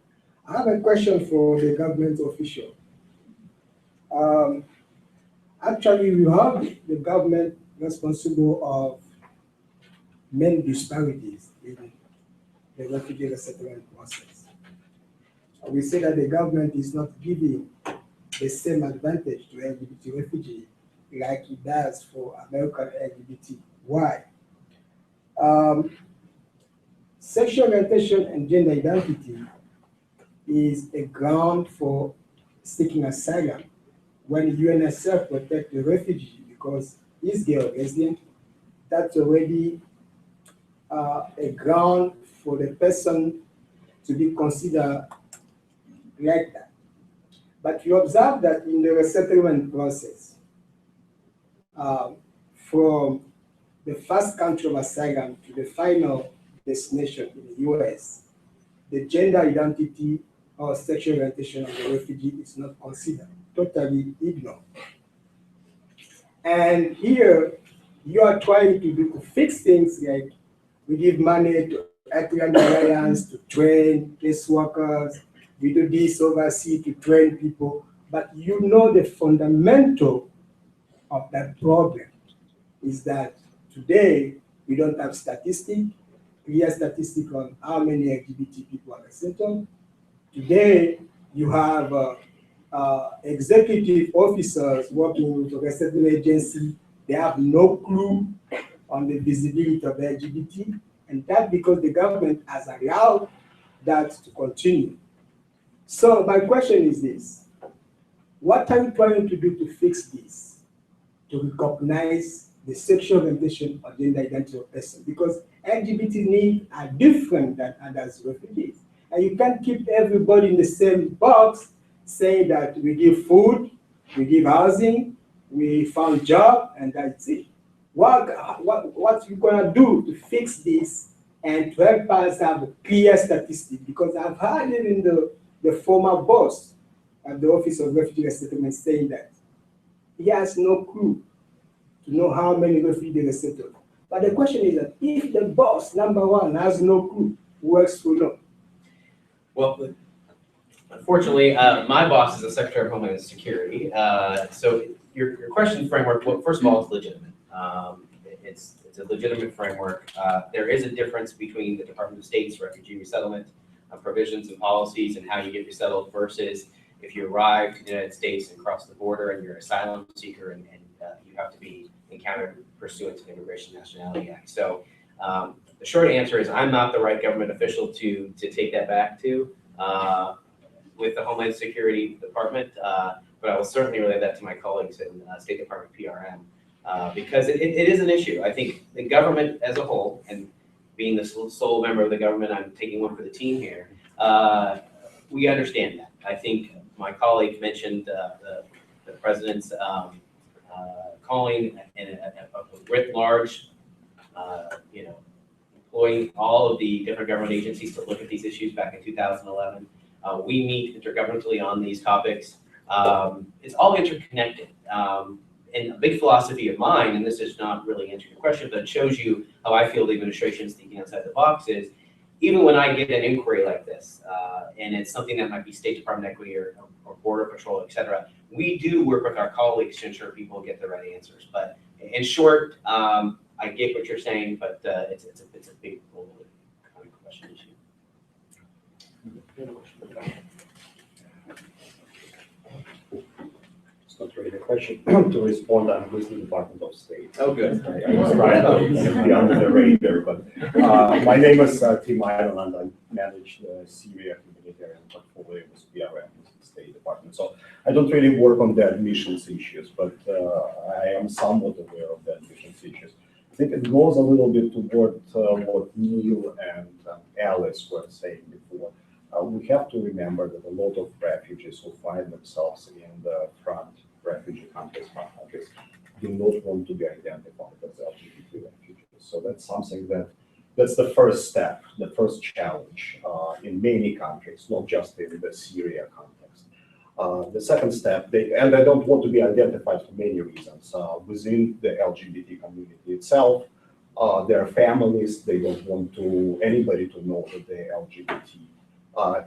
I have a question for the government official. Actually, you have the government responsible of many disparities in the refugee resettlement process. We say that the government is not giving the same advantage to LGBT refugees like it does for American LGBT. Why? Sexual orientation and gender identity is a ground for seeking asylum when Unhcr protects the refugee because he's gay or lesbian, that's already a ground for the person to be considered like that. But you observe that in the resettlement process, from the first country of asylum to the final destination in the US, the gender identity or sexual orientation of the refugee is not considered, totally ignored. And here, you are trying to fix things like we give money to African Alliance to train place workers, we do this overseas to train people, but you know the fundamental of that problem is that today we don't have clear statistics on how many LGBT people are resettled. Today you have executive officers working with the resettlement agency. They have no clue on the visibility of the LGBT, and that's because the government has allowed that to continue. So my question is this: what are you trying to do to fix this, to recognize the sexual orientation or gender identity of person? Because LGBT needs are different than others refugees. And you can't keep everybody in the same box saying that we give food, we give housing, we found job, and that's it. What you gonna do to fix this and to help us have a clear statistic? Because I've heard even the former boss at the Office of Refugee Resettlement saying that he has no clue to know how many refugees are settled. But the question is that if the boss, number one, has no clue, who else will know? Well, unfortunately, my boss is the Secretary of Homeland Security. So your question framework, well, first of all, it's legitimate. It's a legitimate framework. There is a difference between the Department of State's refugee resettlement provisions and policies and how you get resettled versus if you arrive to the United States and cross the border and you're an asylum seeker and you have to be encountered pursuant to the Immigration and Nationality Act. So the short answer is I'm not the right government official to take that back to with the Homeland Security Department, but I will certainly relay that to my colleagues in State Department PRM because it is an issue. I think the government as a whole, and being the sole member of the government, I'm taking one for the team here, we understand that. I think my colleague mentioned the president's calling and a writ large, employing all of the different government agencies to look at these issues back in 2011. We meet intergovernmentally on these topics. It's all interconnected. And a big philosophy of mine, and this is not really answering your question, but it shows you how I feel the administration is thinking outside the box, is even when I get an inquiry like this, and it's something that might be State Department equity or Border Patrol, et cetera, we do work with our colleagues to ensure people get the right answers. But in short, I get what you're saying, but it's a big global kind of question issue. It's not really a question to respond. I'm with the Department of State. Oh, good. I was trying to be under the radar, but my name is Tim Ireland. I manage the Syria humanitarian portfolio with PRM, the State Department. So I don't really work on the admissions issues, but I am somewhat aware of the admissions issues. I think it goes a little bit toward what Neil and Alice were saying before. We have to remember that a lot of refugees who find themselves in the front refugee countries do not want to be identified as LGBT refugees. So that's something that's the first step, the first challenge in many countries, not just in the Syria context. The second step, they don't want to be identified for many reasons. Within the LGBT community itself, their families, they don't want anybody to know that they're LGBT,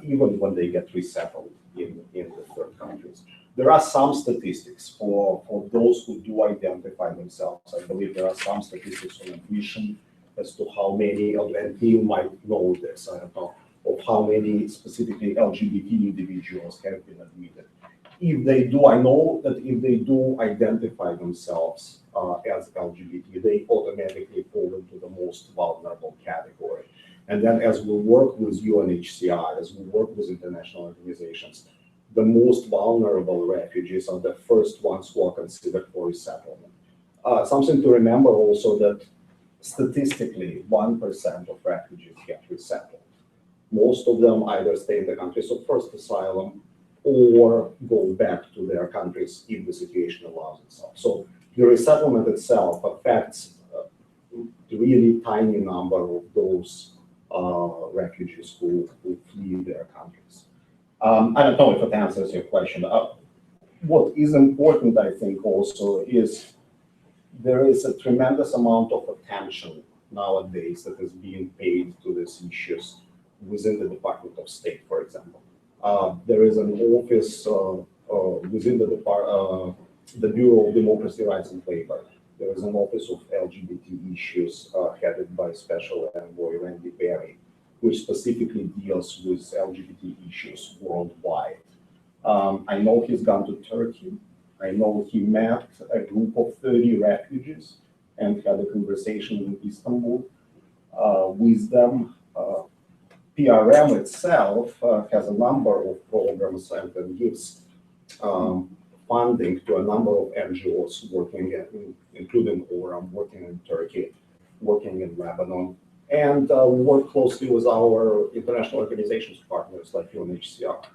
even when they get resettled in the third countries. There are some statistics for those who do identify themselves. I believe there are some statistics on admission as to how many, and you might know this, I don't know, of how many specifically LGBT individuals have been admitted. If they do, I know that if they do identify themselves as LGBT, they automatically fall into the most vulnerable category. And then as we work with UNHCR, as we work with international organizations, the most vulnerable refugees are the first ones who are considered for resettlement. Something to remember also that statistically 1% of refugees get resettled. Most of them either stay in the countries of first asylum or go back to their countries if the situation allows itself. So the resettlement itself affects a really tiny number of those refugees who flee their countries. I don't know if it answers your question. What is important, I think, also is there is a tremendous amount of attention nowadays that is being paid to these issues within the Department of State, for example. There is an office within the Bureau of Democracy, Rights and Labor. There is an office of LGBT issues headed by Special Envoy Randy Perry, which specifically deals with LGBT issues worldwide. I know he's gone to Turkey. I know he met a group of 30 refugees and had a conversation in Istanbul with them. PRM itself has a number of programs and gives funding to a number of NGOs working, including ORAM, working in Turkey, working in Lebanon. And we work closely with our international organizations partners like Unhcr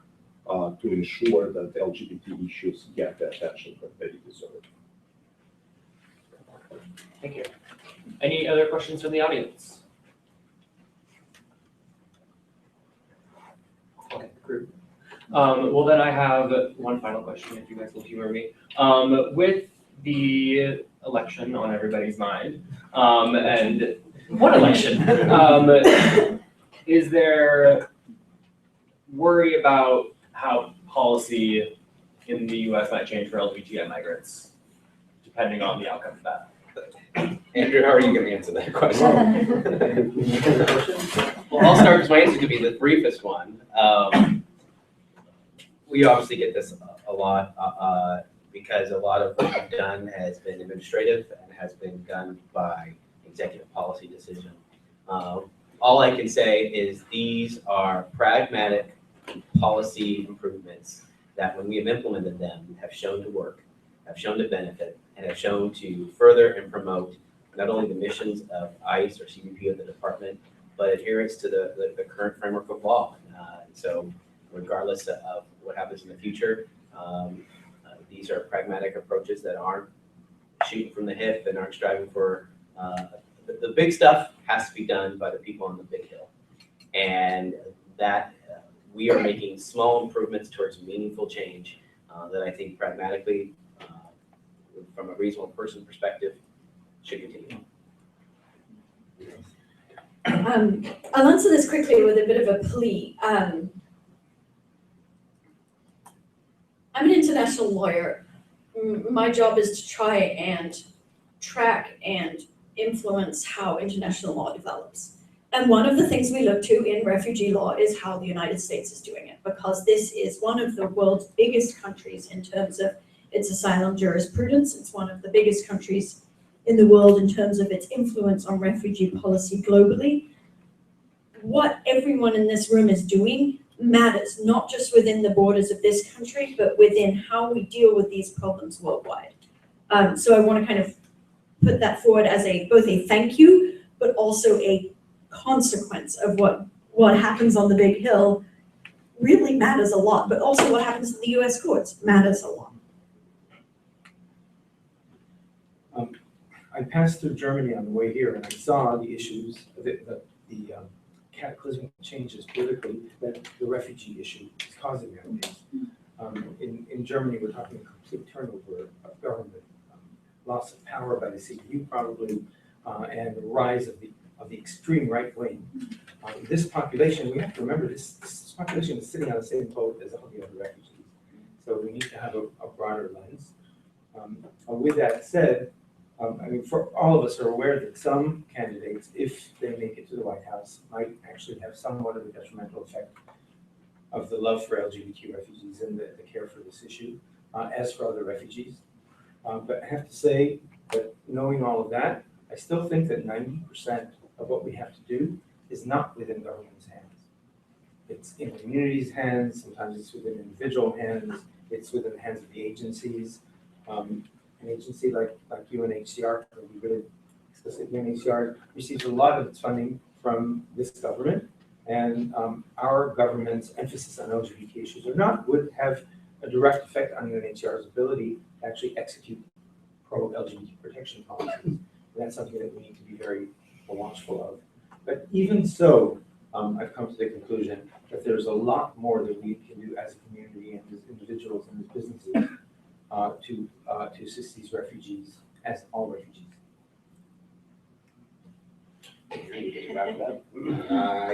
to ensure that LGBT issues get the attention that they deserve. Thank you. Any other questions from the audience? Okay, group. Well, then I have one final question, if you guys will humor me. With the election on everybody's mind, and what election? Is there worry about how policy in the US might change for LGBTI migrants, depending on the outcome of that? Andrew, how are you going to answer that question? Well, I'll start because my answer could be the briefest one. We obviously get this a lot because a lot of what we've done has been administrative and has been done by executive policy decision. All I can say is these are pragmatic policy improvements that when we have implemented them have shown to work, have shown to benefit, and have shown to further and promote not only the missions of ICE or CBP of the department, but adherence to the current framework of law. So regardless of what happens in the future, these are pragmatic approaches that aren't shooting from the hip and aren't striving for, the big stuff has to be done by the people on the big hill. And that we are making small improvements towards meaningful change that I think pragmatically, from a reasonable person perspective, should continue. I'll answer this quickly with a bit of a plea. I'm an international lawyer. My job is to try and track and influence how international law develops. And one of the things we look to in refugee law is how the United States is doing it, because this is one of the world's biggest countries in terms of its asylum jurisprudence. It's one of the biggest countries in the world in terms of its influence on refugee policy globally. What everyone in this room is doing matters, not just within the borders of this country, but within how we deal with these problems worldwide. So I want to kind of put that forward as both a thank you, but also a consequence of what happens on the big hill really matters a lot, but also what happens in the US courts matters a lot. I passed through Germany on the way here and I saw the issues, the cataclysmic changes politically that the refugee issue is causing nowadays. In Germany, we're talking a complete turnover of government, loss of power by the CDU probably, and the rise of the extreme right wing. This population, we have to remember this population is sitting on the same boat as all the other refugees. So we need to have a broader lens. With that said, I mean, for all of us are aware that some candidates, if they make it to the White House, might actually have somewhat of a detrimental effect of the love for LGBT refugees and the care for this issue, as for other refugees. But I have to say that knowing all of that, I still think that 90% of what we have to do is not within government's hands. It's in the community's hands, sometimes it's within individual hands, it's within the hands of the agencies. An agency like Unhcr can be really the Unhcr receives a lot of its funding from this government, and our government's emphasis on LGBT issues would have a direct effect on Unhcr's ability to actually execute pro-LGBT protection policies. And that's something that we need to be very watchful of. But even so, I've come to the conclusion that there's a lot more that we can do as a community and as individuals and as businesses to assist these refugees, as all refugees.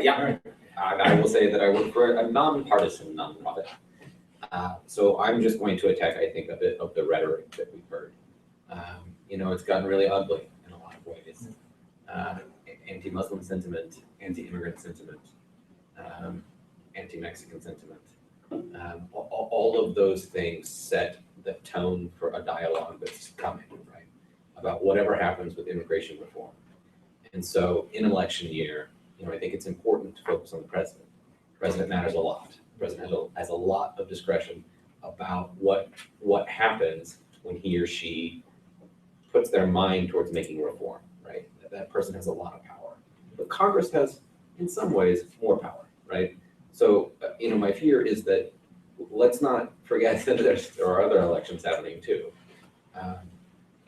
Yeah, I will say that I work for a nonpartisan nonprofit. So I'm just going to attack, I think, a bit of the rhetoric that we've heard. It's gotten really ugly in a lot of ways. Anti-Muslim sentiment, anti-immigrant sentiment, anti-Mexican sentiment. All of those things set the tone for a dialogue that's coming, right? About whatever happens with immigration reform. And so in election year, I think it's important to focus on the president. The president matters a lot. The president has a lot of discretion about what happens when he or she puts their mind towards making reform, right? That person has a lot of power. But Congress has, in some ways, more power, right? So, my fear is that let's not forget that there are other elections happening too.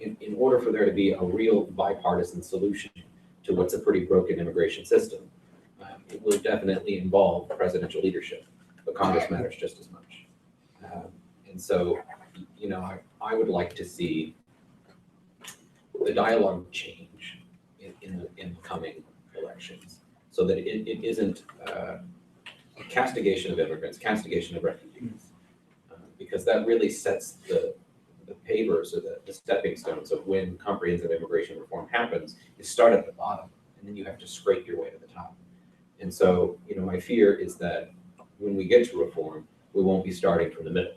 In order for there to be a real bipartisan solution to what's a pretty broken immigration system, it will definitely involve presidential leadership, but Congress matters just as much. And so, I would like to see the dialogue change in the coming elections so that it isn't castigation of immigrants, castigation of refugees, because that really sets the pavers or the stepping stones of when comprehensive immigration reform happens. You start at the bottom and then you have to scrape your way to the top. And so, my fear is that when we get to reform, we won't be starting from the middle.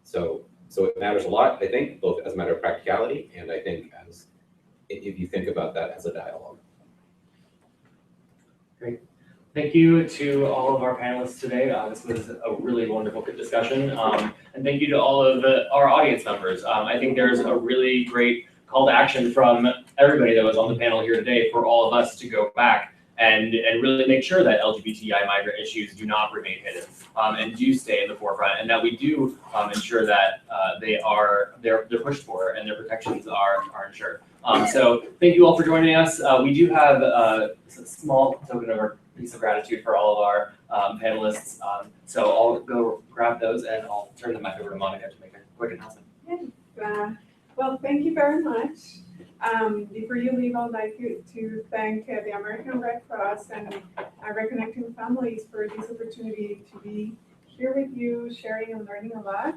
So it matters a lot, I think, both as a matter of practicality and I think as if you think about that as a dialogue. Great. Thank you to all of our panelists today. This was a really wonderful discussion. And thank you to all of our audience members. I think there's a really great call to action from everybody that was on the panel here today for all of us to go back and really make sure that LGBTI migrant issues do not remain hidden and do stay in the forefront, and that we do ensure that they're pushed for and their protections are ensured. So thank you all for joining us. We do have a small token of our piece of gratitude for all of our panelists. So I'll go grab those and I'll turn them back over to Monica to make a quick announcement. Well, thank you very much. Before you leave, I'd like to thank the American Red Cross and Reconnecting Families for this opportunity to be here with you, sharing and learning a lot.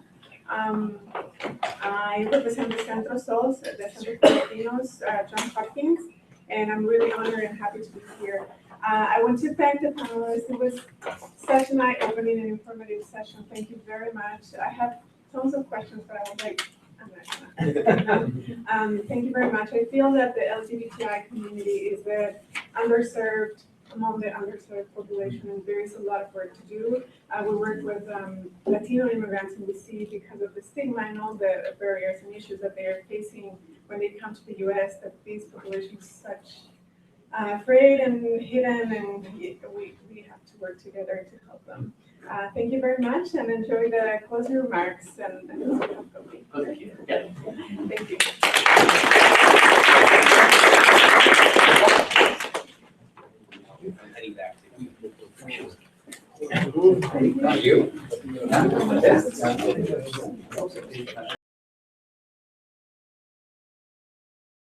I represent the Centro Sols, the Centro for Latinos, Johns Hopkins, and I'm really honored and happy to be here. I want to thank the panelists. It was such an eye-opening and informative session. Thank you very much. I have tons of questions, but I was like, I'm not gonna. Thank you very much. I feel that the LGBTI community is among the underserved population, and there is a lot of work to do. We work with Latino immigrants, and we see, because of the stigma and all the barriers and issues that they are facing when they come to the U.S., that these populations are such afraid and hidden, and we have to work together to help them. Thank you very much, and enjoy the closing remarks and the company. Thank you. Yeah. Thank you. Heading back to you.